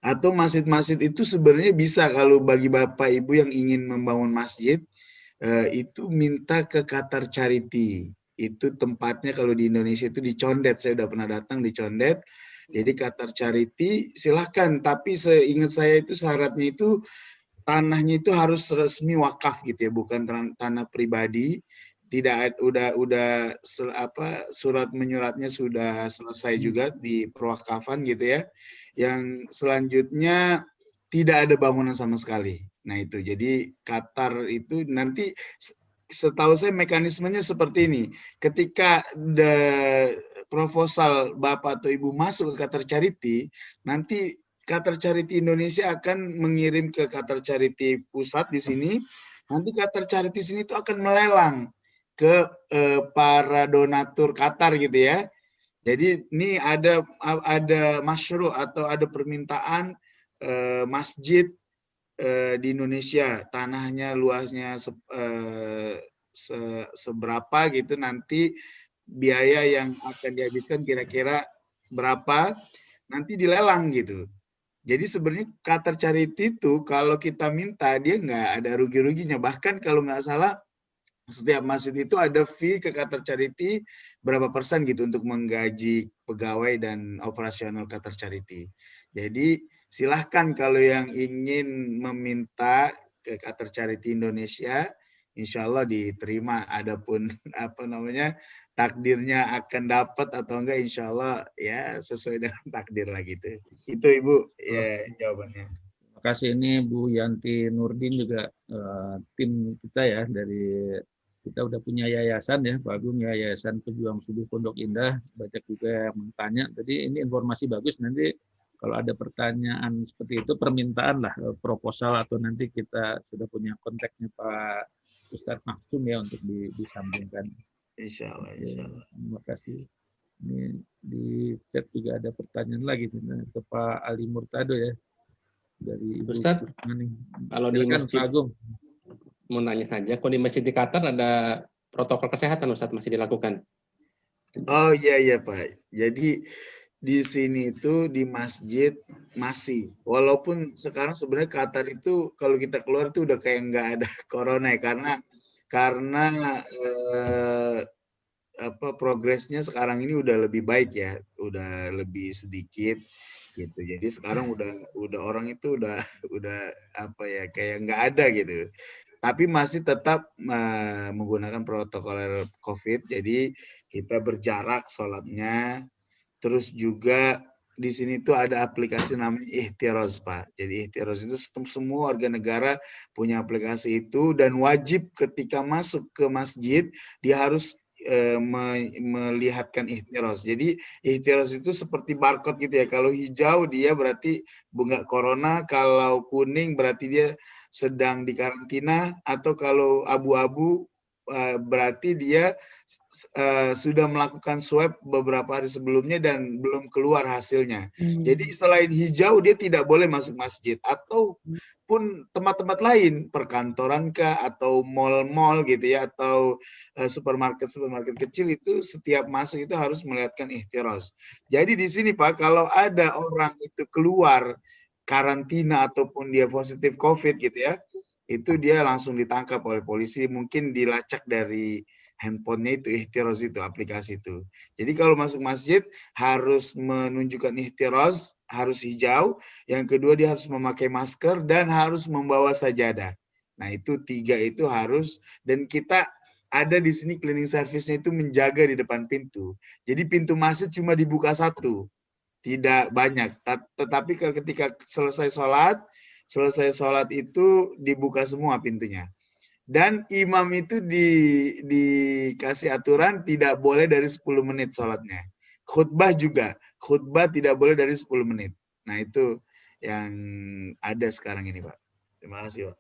Atau masjid-masjid itu sebenarnya bisa, kalau bagi Bapak Ibu yang ingin membangun masjid, itu minta ke Qatar Charity. Itu tempatnya kalau di Indonesia itu di Condet, saya udah pernah datang di Condet. Jadi Qatar Charity silahkan, tapi seingat saya itu syaratnya itu tanahnya itu harus resmi wakaf gitu ya, bukan tanah pribadi. Tidak udah surat menyuratnya sudah selesai juga di perwakafan gitu ya. Yang selanjutnya tidak ada bangunan sama sekali. Nah itu jadi Qatar itu nanti setahu saya mekanismenya seperti ini. Ketika proposal Bapak atau Ibu masuk ke Qatar Charity, nanti Qatar Charity Indonesia akan mengirim ke Qatar Charity pusat di sini. Nanti Qatar Charity sini itu akan melelang ke para donatur Qatar gitu ya. Jadi ini ada masyru' atau ada permintaan masjid di Indonesia, tanahnya luasnya seberapa gitu, nanti biaya yang akan dihabiskan kira-kira berapa, nanti dilelang gitu. Jadi sebenarnya Qatar Charity itu kalau kita minta dia nggak ada rugi-ruginya, bahkan kalau nggak salah setiap masjid itu ada fee ke Qatar Charity berapa persen gitu untuk menggaji pegawai dan operasional Qatar Charity. Jadi silahkan kalau yang ingin meminta ke Qatar Charity Indonesia insya Allah diterima. Adapun apa namanya takdirnya akan dapat atau enggak, insya Allah ya sesuai dengan takdir lah gitu. Itu Ibu ya jawabannya. Terima kasih. Ini Bu Yanti Nurdin juga tim kita ya, dari kita udah punya yayasan ya Pak Agung ya, Yayasan Pejuang Subuh Pondok Indah. Banyak juga yang bertanya. Jadi ini informasi bagus, nanti kalau ada pertanyaan seperti itu, permintaan lah proposal, atau nanti kita sudah punya kontaknya Pak Ustadz Maksum ya untuk disambungkan. Insya Allah, insya Allah. Terima kasih. Ini di chat juga ada pertanyaan lagi ke Pak Ali Murtado ya, dari Ibu Ustadz, kalau di masjid, mau nanya saja, kalau di masjid di Qatar ada protokol kesehatan Ustadz masih dilakukan? Oh iya Pak. Jadi di sini itu di masjid masih, walaupun sekarang sebenarnya Qatar itu kalau kita keluar itu udah kayak nggak ada corona ya, karena progresnya sekarang ini udah lebih baik ya, udah lebih sedikit gitu. Jadi sekarang udah orang itu udah apa ya, kayak nggak ada gitu. Tapi masih tetap menggunakan protokol COVID. Jadi kita berjarak sholatnya. Terus juga di sini tuh ada aplikasi namanya Ihtiroz, Pak. Jadi Ihtiroz itu semua warga negara punya aplikasi itu, dan wajib ketika masuk ke masjid dia harus melihatkan Ihtiroz. Jadi Ihtiroz itu seperti barcode gitu ya. Kalau hijau dia berarti nggak corona, kalau kuning berarti dia sedang dikarantina, atau kalau abu-abu berarti dia sudah melakukan swab beberapa hari sebelumnya dan belum keluar hasilnya. Jadi selain hijau dia tidak boleh masuk masjid, ataupun tempat-tempat lain, perkantoran kah, atau mal-mal gitu ya, atau supermarket kecil, itu setiap masuk itu harus melihatkan Ihtiroz. Jadi di sini Pak, kalau ada orang itu keluar karantina ataupun dia positif COVID gitu ya, itu dia langsung ditangkap oleh polisi, mungkin dilacak dari handphonenya itu Ihtiroz itu, aplikasi itu. Jadi kalau masuk masjid harus menunjukkan Ihtiroz, harus hijau. Yang kedua dia harus memakai masker dan harus membawa sajadah. Nah itu 3 itu harus, dan kita ada di sini cleaning service-nya itu menjaga di depan pintu. Jadi pintu masjid cuma dibuka 1, tidak banyak. Tetapi ketika selesai sholat itu dibuka semua pintunya. Dan imam itu dikasih aturan tidak boleh dari 10 menit sholatnya. Khutbah juga. Khutbah tidak boleh dari 10 menit. Nah itu yang ada sekarang ini Pak. Terima kasih Pak.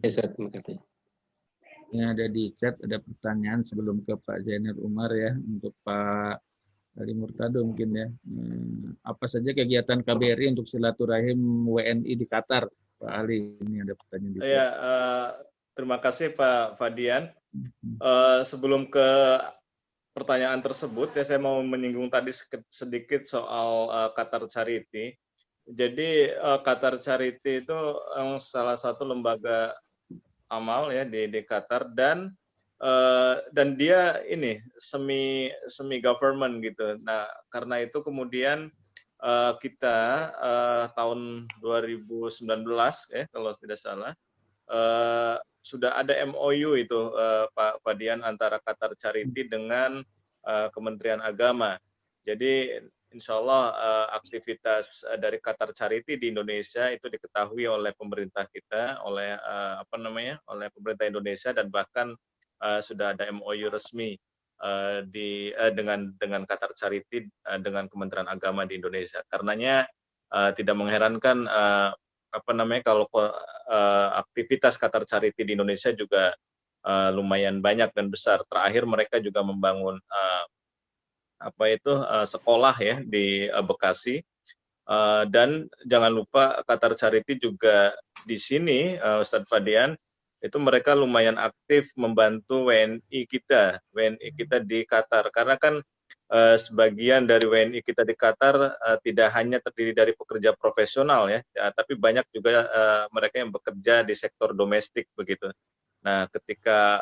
Terima kasih. Ini ada di chat, ada pertanyaan sebelum ke Pak Zainal Umar ya, untuk Pak Ali Murtado mungkin ya. Apa saja kegiatan KBRI untuk silaturahim WNI di Qatar, Pak Ali? Ini ada pertanyaan. Ya, terima kasih Pak Fadian. Sebelum ke pertanyaan tersebut ya, saya mau menyinggung tadi sedikit soal Qatar Charity. Jadi Qatar Charity itu salah satu lembaga amal ya di Qatar, dan dia ini semi government gitu. Nah, karena itu kemudian kita tahun 2019 ya kalau tidak salah sudah ada MOU itu Pak Fadian, antara Qatar Charity dengan Kementerian Agama. Jadi insya Allah aktivitas dari Qatar Charity di Indonesia itu diketahui oleh pemerintah kita, oleh oleh pemerintah Indonesia, dan bahkan sudah ada MOU resmi dengan Qatar Charity dengan Kementerian Agama di Indonesia. Karenanya tidak mengherankan kalau aktivitas Qatar Charity di Indonesia juga lumayan banyak dan besar. Terakhir mereka juga membangun sekolah ya di Bekasi, dan jangan lupa Qatar Charity juga di sini Ustadz Fadian itu mereka lumayan aktif membantu WNI kita di Qatar, karena kan sebagian dari WNI kita di Qatar tidak hanya terdiri dari pekerja profesional ya, tapi banyak juga mereka yang bekerja di sektor domestik begitu. Nah, ketika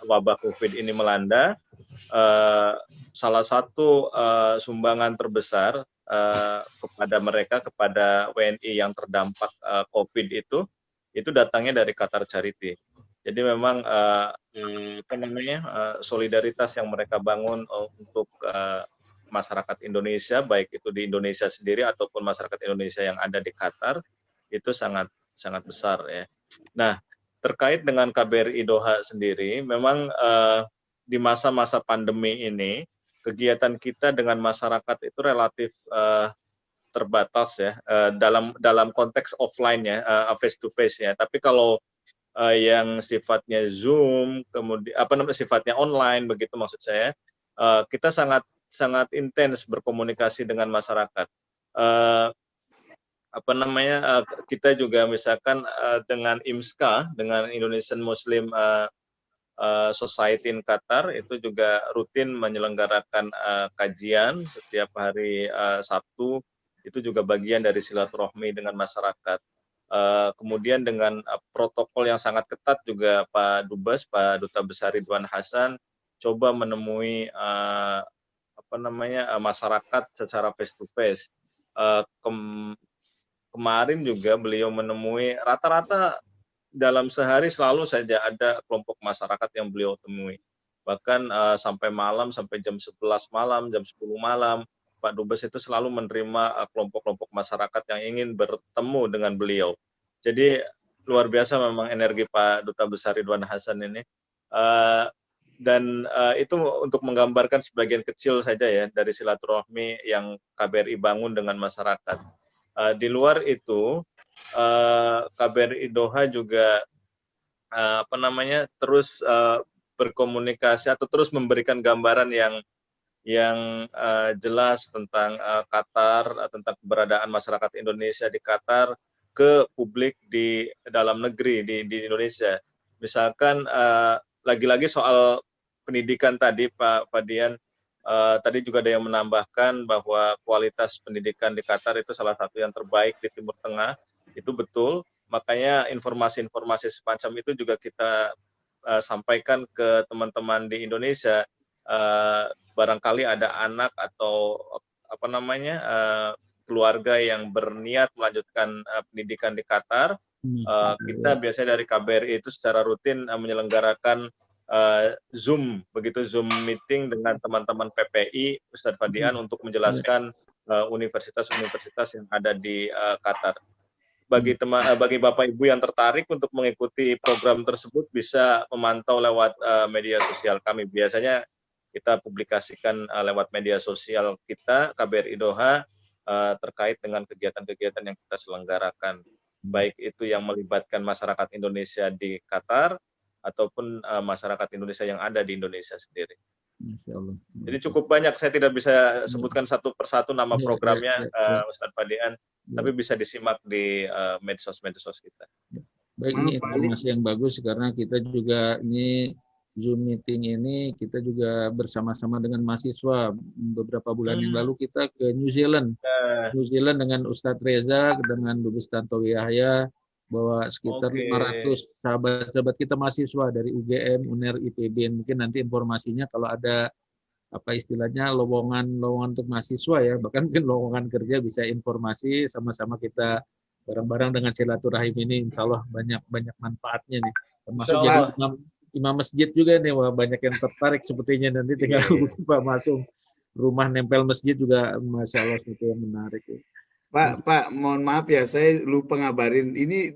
wabah COVID ini melanda, salah satu sumbangan terbesar kepada WNI yang terdampak COVID itu itu datangnya dari Qatar Charity. Jadi memang solidaritas yang mereka bangun untuk masyarakat Indonesia, baik itu di Indonesia sendiri ataupun masyarakat Indonesia yang ada di Qatar, itu sangat besar ya. Nah, terkait dengan KBRI Doha sendiri, memang di masa-masa pandemi ini kegiatan kita dengan masyarakat itu relatif terbatas ya, dalam konteks offline ya, face to face ya. Tapi kalau yang sifatnya Zoom, kemudian sifatnya online begitu maksud saya, kita sangat intens berkomunikasi dengan masyarakat. Kita juga misalkan dengan IMSKA, dengan Indonesian Muslim Society in Qatar, itu juga rutin menyelenggarakan kajian setiap hari Sabtu. Itu juga bagian dari silaturahmi dengan masyarakat. Kemudian dengan protokol yang sangat ketat juga Pak Dubes, Pak Duta Besar Ridwan Hasan coba menemui masyarakat secara face to face. Kemarin juga beliau menemui rata-rata dalam sehari selalu saja ada kelompok masyarakat yang beliau temui. Bahkan sampai malam, sampai jam 11 malam, jam 10 malam, Pak Dubes itu selalu menerima kelompok-kelompok masyarakat yang ingin bertemu dengan beliau. Jadi luar biasa memang energi Pak Duta Besar Ridwan Hasan ini. Dan itu untuk menggambarkan sebagian kecil saja ya dari silaturahmi yang KBRI bangun dengan masyarakat. Di luar itu, KBRI Doha juga terus berkomunikasi atau terus memberikan gambaran yang jelas tentang Qatar, tentang keberadaan masyarakat Indonesia di Qatar ke publik di dalam negeri di Indonesia. Misalkan lagi-lagi soal pendidikan tadi Pak Dian, tadi juga ada yang menambahkan bahwa kualitas pendidikan di Qatar itu salah satu yang terbaik di Timur Tengah. Itu betul, makanya informasi-informasi semacam itu juga kita sampaikan ke teman-teman di Indonesia. Barangkali ada anak atau keluarga yang berniat melanjutkan pendidikan di Qatar, kita biasanya dari KBRI itu secara rutin menyelenggarakan Zoom meeting dengan teman-teman PPI Ustadz Fadian untuk menjelaskan universitas-universitas yang ada di Qatar. Bagi Bapak Ibu yang tertarik untuk mengikuti program tersebut bisa memantau lewat media sosial kami. Biasanya kita publikasikan lewat media sosial kita KBRI Doha terkait dengan kegiatan-kegiatan yang kita selenggarakan, baik itu yang melibatkan masyarakat Indonesia di Qatar ataupun masyarakat Indonesia yang ada di Indonesia sendiri. Masya Allah. Jadi cukup banyak, saya tidak bisa sebutkan satu persatu nama programnya, Ustadz Fadian, tapi bisa disimak di medsos kita. Baik, ini informasi yang bagus karena kita juga ini Zoom meeting ini kita juga bersama-sama dengan mahasiswa. Beberapa bulan yang lalu kita ke New Zealand. New Zealand dengan Ustadz Reza, dengan Dubes Tantowi Yahya, bahwa sekitar 500 sahabat-sahabat kita mahasiswa dari UGM, UNER, IPB. Mungkin nanti informasinya kalau ada apa istilahnya lowongan untuk mahasiswa ya, bahkan mungkin lowongan kerja bisa informasi, sama-sama kita bareng-bareng dengan silaturahim ini, insya Allah banyak manfaatnya nih. Termasuk jadi imam masjid juga nih, wah banyak yang tertarik sepertinya, nanti tinggal Pak masuk rumah nempel masjid juga, Masya Allah seperti yang menarik ya. Pak, mohon maaf ya, saya lupa ngabarin. Ini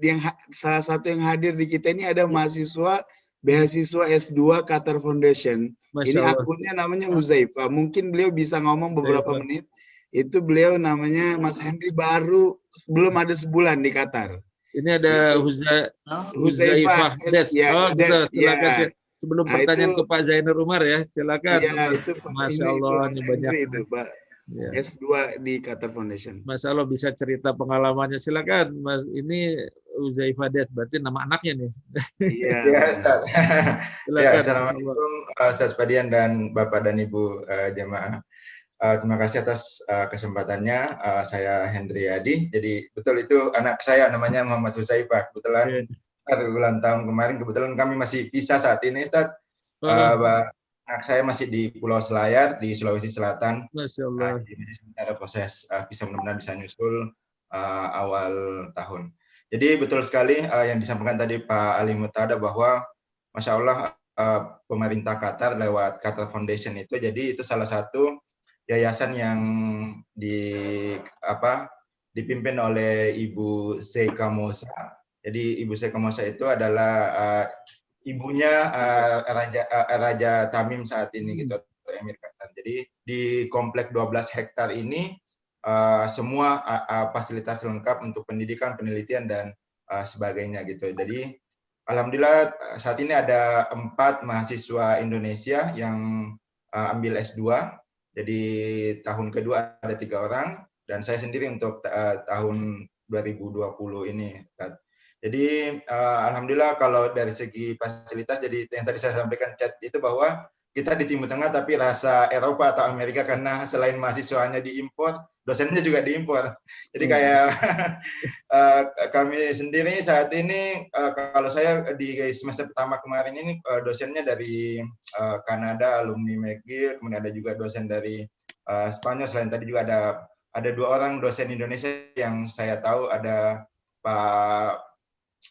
salah satu yang hadir di kita ini ada mahasiswa beasiswa S2 Qatar Foundation. Ini akunnya namanya Huzaifah. Mungkin beliau bisa ngomong beberapa menit. Itu beliau namanya Mas Henry, baru belum ada sebulan di Qatar. Ini ada Huzaifah. Silakan. Sebelum pertanyaan ke Pak Zainur Umar ya, silakan. Ya, itu Masya Allah, ini banyak itu, Pak. Ya. S2 di Qatar Foundation. Masya Allah, bisa cerita pengalamannya, silakan Mas. Ini Huzaifah Des, berarti nama anaknya nih. Iya, Ustaz. Ya, Assalamualaikum Ustaz Fadian dan Bapak dan Ibu jemaah. Terima kasih atas kesempatannya. Saya Hendri Adi. Jadi betul itu anak saya namanya Muhammad Huzaifah. Kebetulan 1 bulan tahun kemarin, kebetulan kami masih pisah saat ini, Ustaz. Anak saya masih di Pulau Selayar di Sulawesi Selatan. Masya Allah. Ada proses bisa mudah-mudahan bisa nyusul awal tahun. Jadi betul sekali yang disampaikan tadi Pak Ali Mutada bahwa Masya Allah pemerintah Qatar lewat Qatar Foundation itu, jadi itu salah satu yayasan yang dipimpin oleh Ibu Sheikha Mosa. Jadi Ibu Sheikha Mosa itu adalah ibunya Raja Tamim saat ini gitu, Emir Qatar. Jadi di komplek 12 hektar ini semua fasilitas lengkap untuk pendidikan, penelitian dan sebagainya gitu. Jadi alhamdulillah saat ini ada 4 mahasiswa Indonesia yang ambil S2. Jadi tahun kedua ada 3 orang dan saya sendiri untuk tahun 2020 ini. Jadi alhamdulillah kalau dari segi fasilitas, jadi yang tadi saya sampaikan chat itu bahwa kita di Timur Tengah tapi rasa Eropa atau Amerika karena selain mahasiswanya diimpor, dosennya juga diimpor. Jadi kayak kami sendiri saat ini, kalau saya di semester pertama kemarin ini dosennya dari Kanada, alumni McGill, kemudian ada juga dosen dari Spanyol. Selain tadi juga ada 2 orang dosen Indonesia yang saya tahu, ada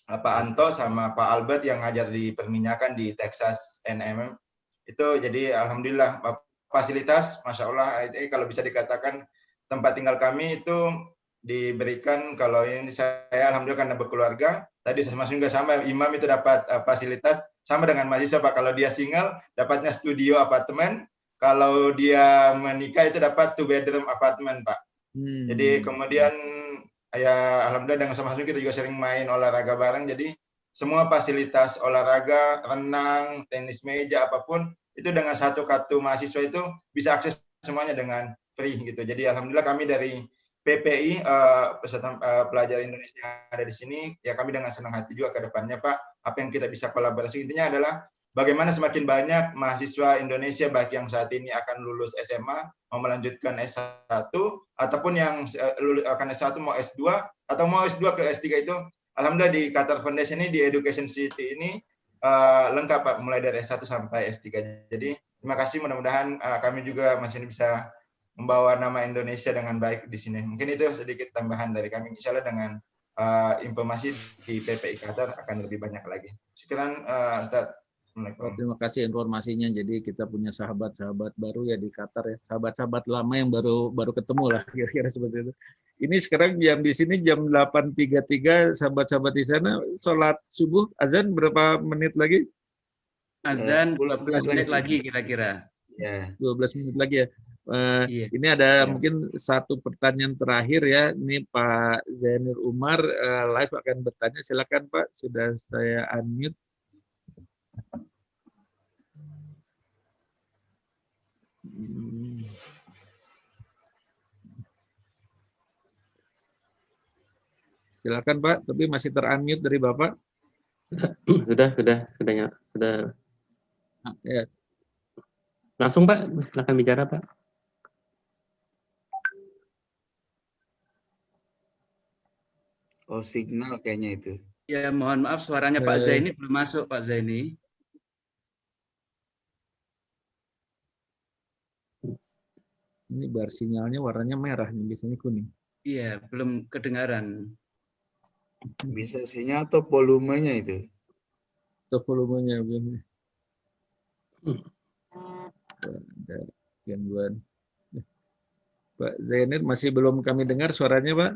Pak Anto sama Pak Albert yang ngajar di perminyakan di Texas A&M. Itu jadi alhamdulillah fasilitas Masya Allah, ini kalau bisa dikatakan tempat tinggal kami itu diberikan, kalau ini saya alhamdulillah karena berkeluarga, tadi saya juga sama, imam itu dapat fasilitas sama dengan mahasiswa Pak, kalau dia single dapatnya studio apartemen, kalau dia menikah itu dapat 2 bedroom apartemen Pak. Jadi kemudian ya alhamdulillah dengan sama kita juga sering main olahraga bareng, jadi semua fasilitas olahraga, renang, tenis meja, apapun, itu dengan satu kartu mahasiswa itu bisa akses semuanya dengan free gitu. Jadi alhamdulillah kami dari PPI, peserta pelajar Indonesia yang ada di sini, ya kami dengan senang hati juga ke depannya Pak, apa yang kita bisa kolaborasi, intinya adalah bagaimana semakin banyak mahasiswa Indonesia baik yang saat ini akan lulus SMA, mau melanjutkan S1, ataupun yang akan S1 mau S2, atau mau S2 ke S3 itu, alhamdulillah di Qatar Foundation ini, di Education City ini lengkap Pak, mulai dari S1 sampai S3. Jadi terima kasih, mudah-mudahan kami juga masih bisa membawa nama Indonesia dengan baik di sini. Mungkin itu sedikit tambahan dari kami. Insya Allah dengan informasi di PPI Qatar akan lebih banyak lagi. Sekian Ustaz. Terima kasih informasinya. Jadi kita punya sahabat-sahabat baru ya di Qatar ya, sahabat-sahabat lama yang baru ketemu lah kira-kira seperti itu. Ini sekarang jam di sini jam 8.33, sahabat-sahabat di sana sholat subuh, azan berapa menit lagi? Azan 12 menit lagi kira-kira. Ya, 12 menit lagi ya. Ini ada mungkin satu pertanyaan terakhir ya. Ini Pak Zainur Umar live akan bertanya. Silakan Pak, sudah saya unmute. Silakan Pak, tapi masih ter-unmute dari Bapak. Sudah. Ya. Langsung Pak, silakan bicara Pak. Oh, signal kayaknya itu. Ya, mohon maaf suaranya Pak Zaini belum masuk, Pak Zaini. Ini bar sinyalnya warnanya merah, nih biasanya kuning. Iya, belum kedengaran. Bisa sinyal atau volumenya itu? Atau volumenya. Ada gangguan. Pak Zainir masih belum kami dengar suaranya Pak.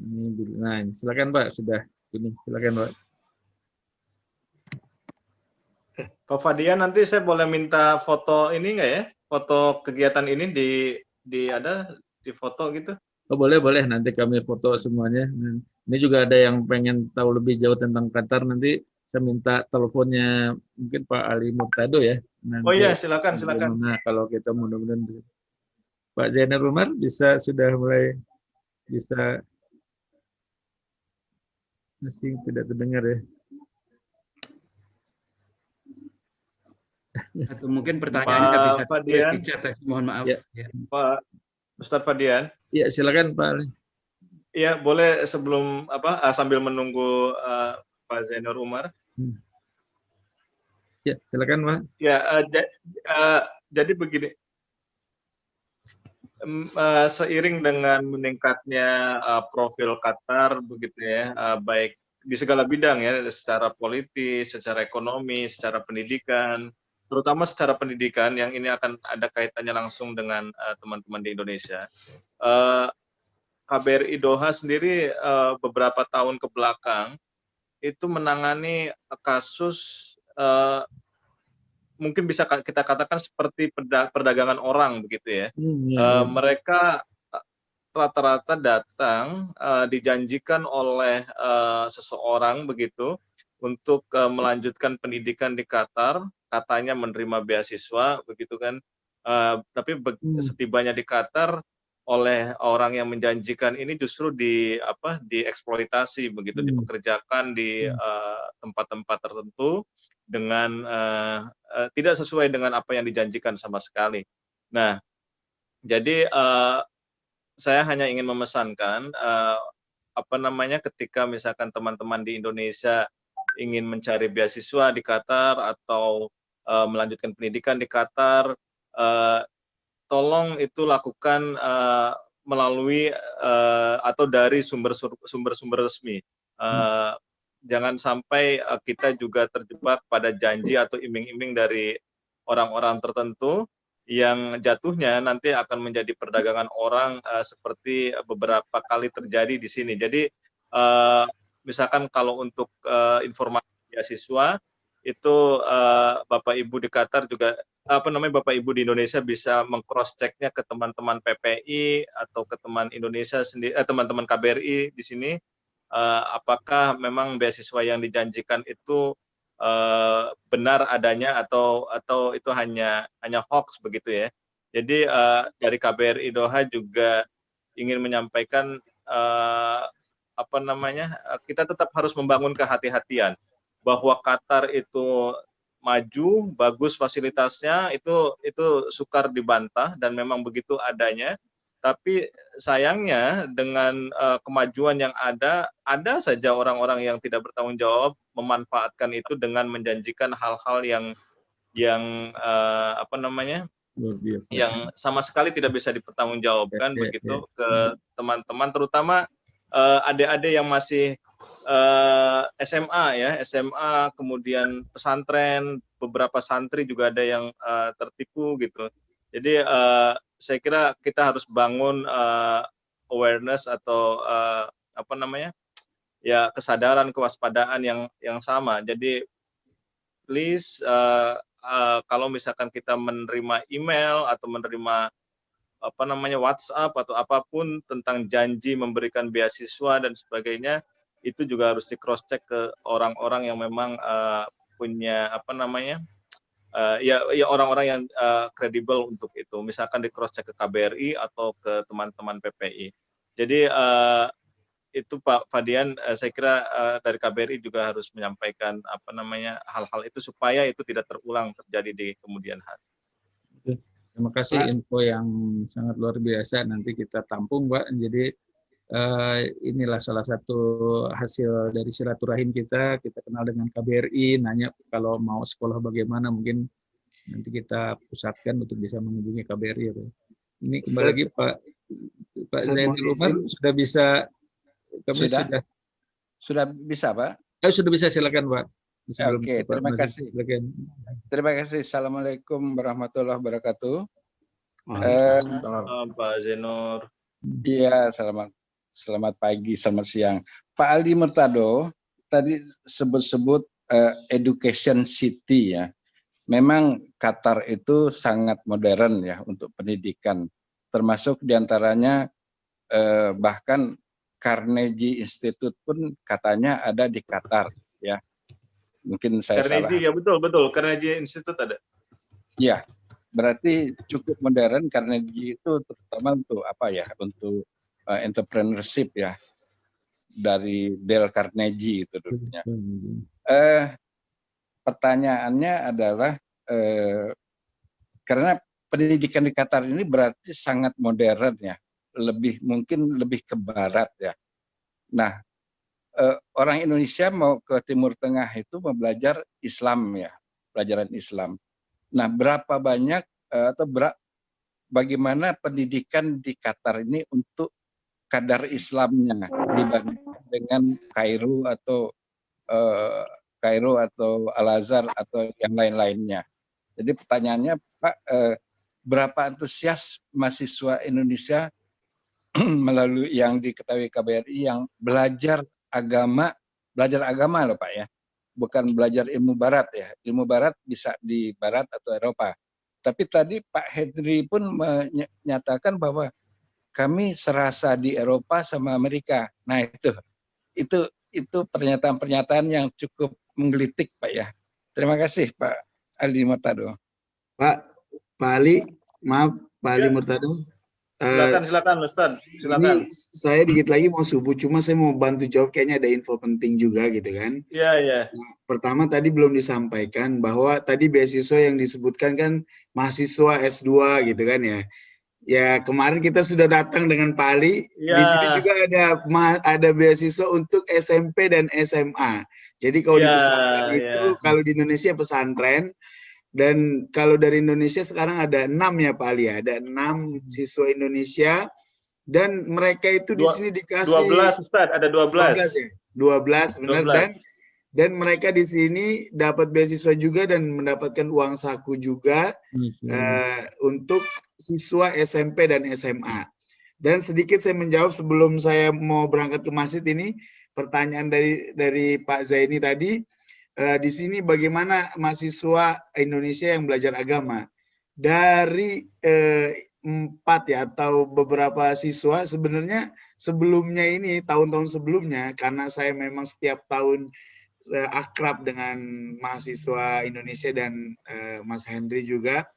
Nah, silakan Pak, sudah ini, silakan Pak. Pak Fadian, nanti saya boleh minta foto ini nggak ya? Foto kegiatan ini di foto gitu? Oh boleh, nanti kami foto semuanya. Ini juga ada yang pengen tahu lebih jauh tentang Qatar, nanti saya minta teleponnya mungkin Pak Ali Murtado ya. Nanti oh iya, silakan. Nah, kalau kita mudah-mudahan Pak Zainal Umar sudah mulai bisa. Masih tidak terdengar ya. Atau mungkin pertanyaannya bisa Fadian, di chat, mohon maaf. Ya. Pak Ustadz Fadian. Ya, silakan Pak. Iya, boleh sebelum sambil menunggu Pak Zainur Umar. Ya, silakan Pak. Ya, jadi begini. seiring dengan meningkatnya profil Qatar begitu ya, baik di segala bidang ya, secara politis, secara ekonomi, secara pendidikan, terutama secara pendidikan yang ini akan ada kaitannya langsung dengan teman-teman di Indonesia. KBRI Doha sendiri beberapa tahun ke belakang itu menangani kasus mungkin bisa kita katakan seperti perdagangan orang begitu ya. Mereka rata-rata datang dijanjikan oleh seseorang begitu untuk melanjutkan pendidikan di Qatar, katanya menerima beasiswa begitu kan. Tapi setibanya di Qatar oleh orang yang menjanjikan ini justru dieksploitasi begitu, dipekerjakan di tempat-tempat tertentu dengan tidak sesuai dengan apa yang dijanjikan sama sekali. Nah, jadi saya hanya ingin memesankan ketika misalkan teman-teman di Indonesia ingin mencari beasiswa di Qatar atau melanjutkan pendidikan di Qatar, tolong itu lakukan melalui atau dari sumber-sumber resmi. Jangan sampai kita juga terjebak pada janji atau iming-iming dari orang-orang tertentu yang jatuhnya nanti akan menjadi perdagangan orang seperti beberapa kali terjadi di sini. Jadi misalkan kalau untuk informasi beasiswa itu Bapak Ibu di Qatar juga Bapak Ibu di Indonesia bisa meng-cross check-nya ke teman-teman PPI atau ke teman Indonesia sendiri, teman-teman KBRI di sini, apakah memang beasiswa yang dijanjikan itu benar adanya atau itu hanya hoax begitu ya. Jadi dari KBRI Doha juga ingin menyampaikan kita tetap harus membangun kehati-hatian bahwa Qatar itu maju, bagus fasilitasnya, itu sukar dibantah dan memang begitu adanya. Tapi sayangnya dengan kemajuan yang ada saja orang-orang yang tidak bertanggung jawab memanfaatkan itu dengan menjanjikan hal-hal yang yang sama sekali tidak bisa dipertanggungjawabkan begitu ke teman-teman, terutama adik-adik yang masih SMA ya, SMA, kemudian pesantren, beberapa santri juga ada yang tertipu gitu. Jadi saya kira kita harus bangun awareness atau kesadaran, kewaspadaan yang sama. Jadi please kalau misalkan kita menerima email atau menerima WhatsApp atau apapun tentang janji memberikan beasiswa dan sebagainya, itu juga harus di cross check ke orang-orang yang memang punya orang-orang yang kredibel untuk itu. Misalkan di cross check ke KBRI atau ke teman-teman PPI. Jadi itu Pak Fadian, saya kira dari KBRI juga harus menyampaikan hal-hal itu supaya itu tidak terulang terjadi di kemudian hari. Terima kasih info yang sangat luar biasa. Nanti kita tampung, Pak. Jadi inilah salah satu hasil dari silaturahim kita. Kita kenal dengan KBRI, nanya kalau mau sekolah bagaimana, mungkin nanti kita pusatkan untuk bisa menghubungi KBRI. Ya, ini kembali lagi Pak Zainul Umar sudah bisa. Sudah bisa, Pak? Sudah bisa, silakan, Pak. Oke, terima kasih. Terima kasih. Assalamualaikum warahmatullahi wabarakatuh. Pak Zainur. Iya, selamat pagi, selamat siang. Pak Aldi Murtado tadi sebut-sebut education city ya. Memang Qatar itu sangat modern ya untuk pendidikan. Termasuk diantaranya bahkan Carnegie Institute pun katanya ada di Qatar ya. Mungkin saya Carnegie, salah. ya betul Carnegie Institute ada. Ya, berarti cukup modern. Carnegie itu terutama untuk untuk entrepreneurship ya, dari Dale Carnegie itu dulunya. Pertanyaannya adalah karena pendidikan di Qatar ini berarti sangat modern ya, mungkin lebih ke barat ya. Nah, orang Indonesia mau ke Timur Tengah itu mau belajar Islam ya, pelajaran Islam. Nah, berapa banyak atau bagaimana pendidikan di Qatar ini untuk kadar Islamnya dibandingkan dengan Kairo atau Al-Azhar atau yang lain-lainnya. Jadi pertanyaannya, Pak, berapa antusias mahasiswa Indonesia melalui yang diketahui KBRI yang belajar agama loh Pak ya, bukan belajar ilmu barat ya. Ilmu barat bisa di barat atau Eropa. Tapi tadi Pak Henry pun menyatakan bahwa kami serasa di Eropa sama Amerika. Nah itu pernyataan-pernyataan yang cukup menggelitik Pak ya. Terima kasih Pak Ali Murtado. Pak Ali, maaf Pak Ali Murtado. Silakan Ustaz. Silakan. Ini saya dikit lagi mau subuh, cuma saya mau bantu jawab, kayaknya ada info penting juga gitu kan. Iya. Nah, pertama tadi belum disampaikan bahwa tadi beasiswa yang disebutkan kan mahasiswa S2 gitu kan ya. Ya kemarin kita sudah datang dengan Pak Ali. Ya. Di sini juga ada beasiswa untuk SMP dan SMA. Jadi kalau di pesantren itu, kalau di Indonesia pesantren, dan kalau dari Indonesia sekarang ada 6 ya Pak Ali ya, ada 6 siswa Indonesia dan mereka itu di sini dikasih 12 Ustaz, ada 12 ya. 12 benar 12. Dan mereka di sini dapat beasiswa juga dan mendapatkan uang saku juga untuk siswa SMP dan SMA. Dan sedikit saya menjawab sebelum saya mau berangkat ke masjid ini, pertanyaan dari Pak Zaini tadi. Di sini bagaimana mahasiswa Indonesia yang belajar agama dari 4 ya atau beberapa siswa sebenarnya sebelumnya ini tahun-tahun sebelumnya, karena saya memang setiap tahun akrab dengan mahasiswa Indonesia dan Mas Henry juga.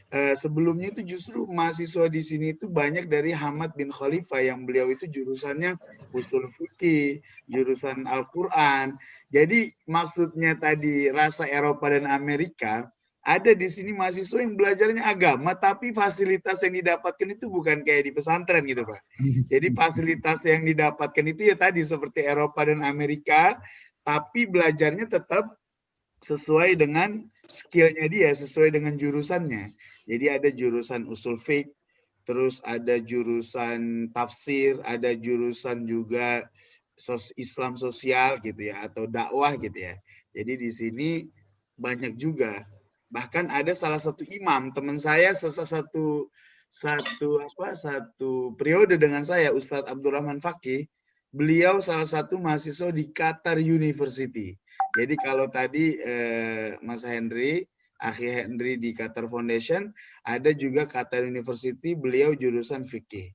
Sebelumnya itu justru mahasiswa di sini itu banyak dari Hamad bin Khalifah yang beliau itu jurusannya usul fikih, jurusan Al-Quran. Jadi maksudnya tadi rasa Eropa dan Amerika, ada di sini mahasiswa yang belajarnya agama tapi fasilitas yang didapatkan itu bukan kayak di pesantren gitu Pak. Jadi fasilitas yang didapatkan itu ya tadi seperti Eropa dan Amerika, tapi belajarnya tetap sesuai dengan skillnya dia, sesuai dengan jurusannya. Jadi ada jurusan usul fiqh, terus ada jurusan tafsir, ada jurusan juga Islam sosial gitu ya, atau dakwah gitu ya. Jadi di sini banyak juga. Bahkan ada salah satu imam, teman saya satu periode dengan saya, Ustadz Abdurrahman Fakih, beliau salah satu mahasiswa di Qatar University. Jadi kalau tadi Mas Henry, Akhi Henry di Qatar Foundation, ada juga Qatar University, beliau jurusan fikih.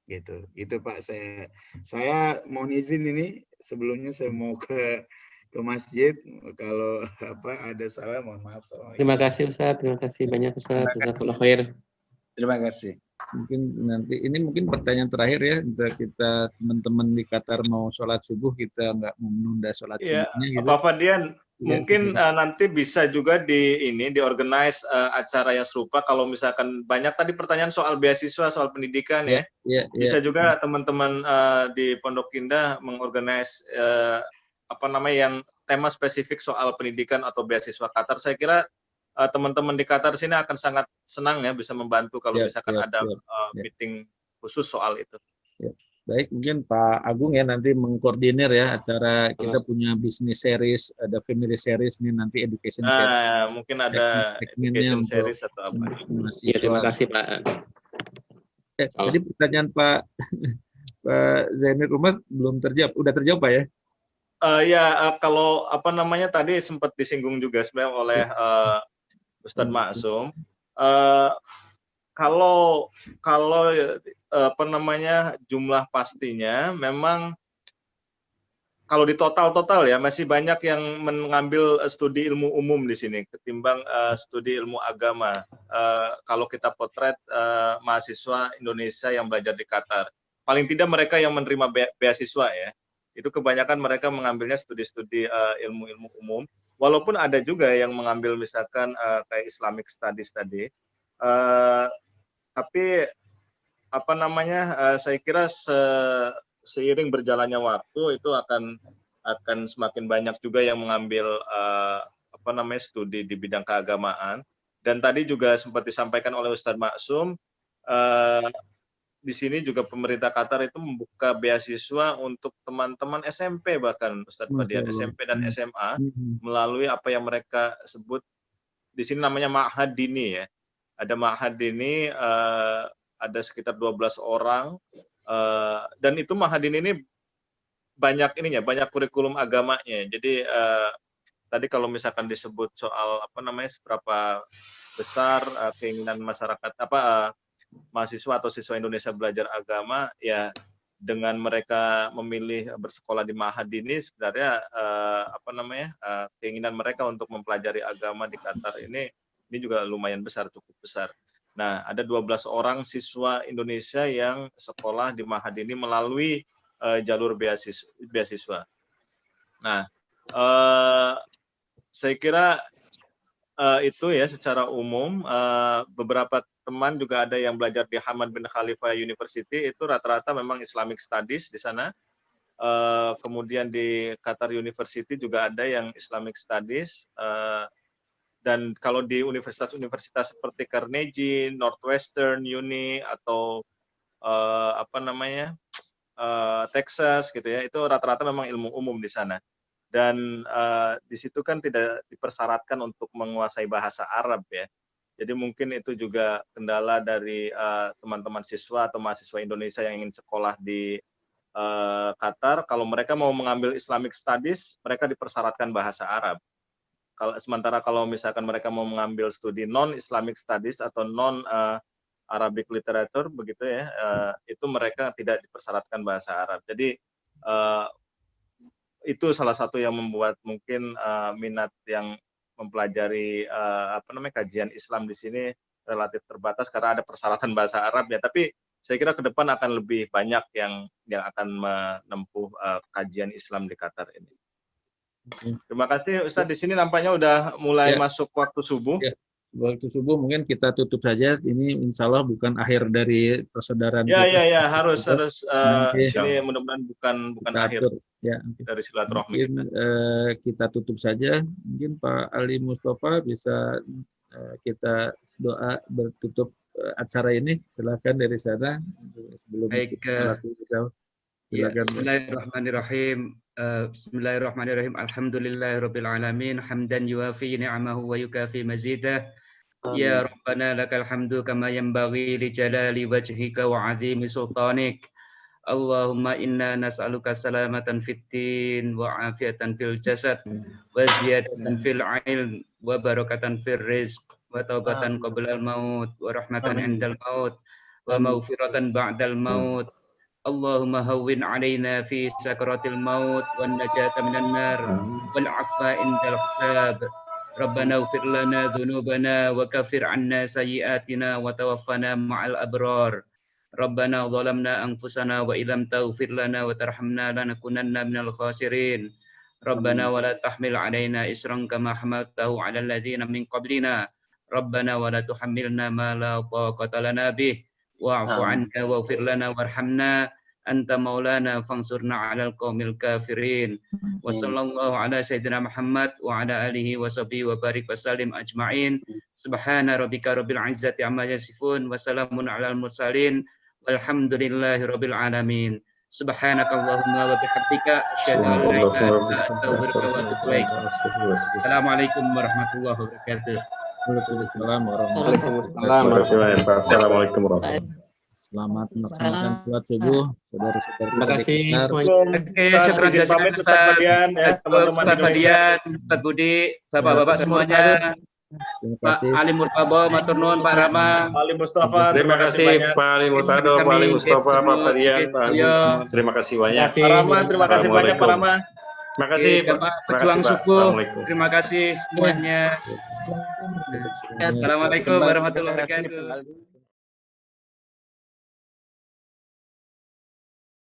Gitu Pak. Saya mau izin ini, sebelumnya saya mau ke masjid. Kalau ada salah, mohon maaf. Terima kasih Ustaz, terima kasih banyak Ustaz. Jazakallahu khair. Terima kasih. Mungkin pertanyaan terakhir ya, untuk kita teman-teman di Qatar mau sholat subuh, kita nggak mau menunda sholat subuhnya gitu. Pak Fadian, mungkin nanti bisa juga diorganize acara yang serupa. Kalau misalkan banyak tadi pertanyaan soal beasiswa, soal pendidikan bisa juga teman-teman di Pondok Indah mengorganize yang tema spesifik soal pendidikan atau beasiswa Qatar. Saya kira teman-teman di Qatar sini akan sangat senang ya bisa membantu kalau misalkan ada meeting khusus soal itu. Baik, mungkin Pak Agung ya nanti mengkoordinir ya acara, kita punya business series, ada family series nih nanti education series. Mungkin ada education series atau apa. Ya, terima kasih Pak. Jadi pertanyaan Pak Zainul Umar belum terjawab, udah terjawab Pak ya? Kalau tadi sempat disinggung juga sebenarnya oleh Ustadz Maksum. Kalau jumlah pastinya memang kalau di total ya masih banyak yang mengambil studi ilmu umum di sini ketimbang studi ilmu agama. Kalau kita potret mahasiswa Indonesia yang belajar di Qatar, paling tidak mereka yang menerima beasiswa ya, itu kebanyakan mereka mengambilnya studi-studi ilmu-ilmu umum. Walaupun ada juga yang mengambil misalkan kayak Islamic Studies tadi, tapi saya kira seiring berjalannya waktu itu akan semakin banyak juga yang mengambil studi di bidang keagamaan. Dan tadi juga sempat disampaikan oleh Ustadz Maksum, di sini juga pemerintah Qatar itu membuka beasiswa untuk teman-teman SMP bahkan Ustadz Fadian, SMP dan SMA melalui apa yang mereka sebut di sini namanya Ma'had Dini ya. Ada Ma'had Dini, ada sekitar 12 orang dan itu Ma'had Dini ini banyak banyak kurikulum agamanya. Jadi tadi kalau misalkan disebut soal seberapa besar keinginan masyarakat mahasiswa atau siswa Indonesia belajar agama, ya dengan mereka memilih bersekolah di Ma'had ini sebenarnya keinginan mereka untuk mempelajari agama di Qatar ini juga lumayan besar, cukup besar. Nah, ada 12 orang siswa Indonesia yang sekolah di Ma'had ini melalui jalur beasiswa. Nah, saya kira itu ya secara umum. Beberapa teman juga ada yang belajar di Hamad bin Khalifa University, itu rata-rata memang Islamic Studies di sana. Kemudian di Qatar University juga ada yang Islamic Studies. Dan kalau di universitas-universitas seperti Carnegie, Northwestern Uni atau Texas gitu ya, itu rata-rata memang ilmu umum di sana. Dan di situ kan tidak dipersyaratkan untuk menguasai bahasa Arab ya. Jadi mungkin itu juga kendala dari teman-teman siswa atau mahasiswa Indonesia yang ingin sekolah di Qatar. Kalau mereka mau mengambil Islamic Studies, mereka dipersyaratkan bahasa Arab. Sementara kalau misalkan mereka mau mengambil studi non-Islamic Studies atau non-Arabic Literature, begitu ya, itu mereka tidak dipersyaratkan bahasa Arab. Jadi itu salah satu yang membuat mungkin minat yang mempelajari kajian Islam di sini relatif terbatas karena ada persyaratan bahasa Arab ya. Tapi saya kira ke depan akan lebih banyak yang akan menempuh kajian Islam di Qatar ini. Terima kasih Ustadz. Di sini nampaknya udah mulai masuk waktu subuh. Ya. Waktu subuh mungkin kita tutup saja. Ini insya Allah bukan akhir dari persaudaraan. Ya, harus ini mudah-mudahan bukan akhir dari silaturahmi. Mungkin kita tutup saja. Mungkin Pak Ali Mustafa bisa kita doa bertutup acara ini. Silakan dari sana sebelum kita silakan. Bismillahirrahmanirrahim. Bismillahirrahmanirrahim. Alhamdulillahirabbil alamin, hamdan yuafi ni'amahu wa yukafi mazidah. Ya Rabbana lakal hamdu kama yanbaghi li jalali wajhika wa 'azimi sultanik. Allahumma inna nas'aluka salamatan fid din wa 'afiyatan fil jasad wa ziyadatan fil 'ilm wa barakatan fil rizq wa taubatan qabla al maut wa rahmatan 'indal maut wa maghfiratan ba'dal maut. Allahumma hawwin 'alaina fi sakaratil maut wan najata minan nar wal 'afwa indal hisab. Rabbana ighfir lana dhunubana wa kaffir 'anna sayyi'atina wa tawaffana ma'al abrar. Rabbana zalamna anfusana wa illam taghfir lana wa tarhamna lanakunanna minal khasirin. Rabbana wa la tahmil 'alaina isran kama hamaltahu 'alal ladzina min qablina. Rabbana wa la tuhammilna ma la taqata lana bih. Wa'fu 'anna waghfir lana warhamna anta maulana fansurna 'alal qaumil kafirin. Wa sallallahu ala sayyidina Muhammad wa ala alihi wa sahbihi wa barik wa sallim ajma'in. Subhana rabbika rabbil izzati amma yasifun wa salamun 'alal mursalin walhamdulillahi rabbil alamin. Subhanakallahumma wa bihamdika asyhadu an la ilaha illa anta astaghfiruka wa atubu ilaik. Assalamualaikum warahmatullahi wabarakatuh. Waalaikumsalam warahmatullahi wabarakatuh. Assalamualaikum warahmatullahi wabarakatuh. Selamat melaksanakan sholat subuh, saudara-saudara. Terima kasih. Oke, syukur jazakallah Ustaz Fadian, Ustaz Budi, Bapak-bapak semuanya. Pak Ali Murtado, matur nuwun Pak Rama. Ali Mustafa, terima kasih Pak Ali Murtado, Pak Ali Mustafa, Pak Fadian, Pak Agus. Terima kasih banyak. Pak Rama, terima kasih banyak Pak Rama. Terima kasih Bapak pejuang subuh. Terima kasih semuanya. Assalamualaikum warahmatullahi wabarakatuh.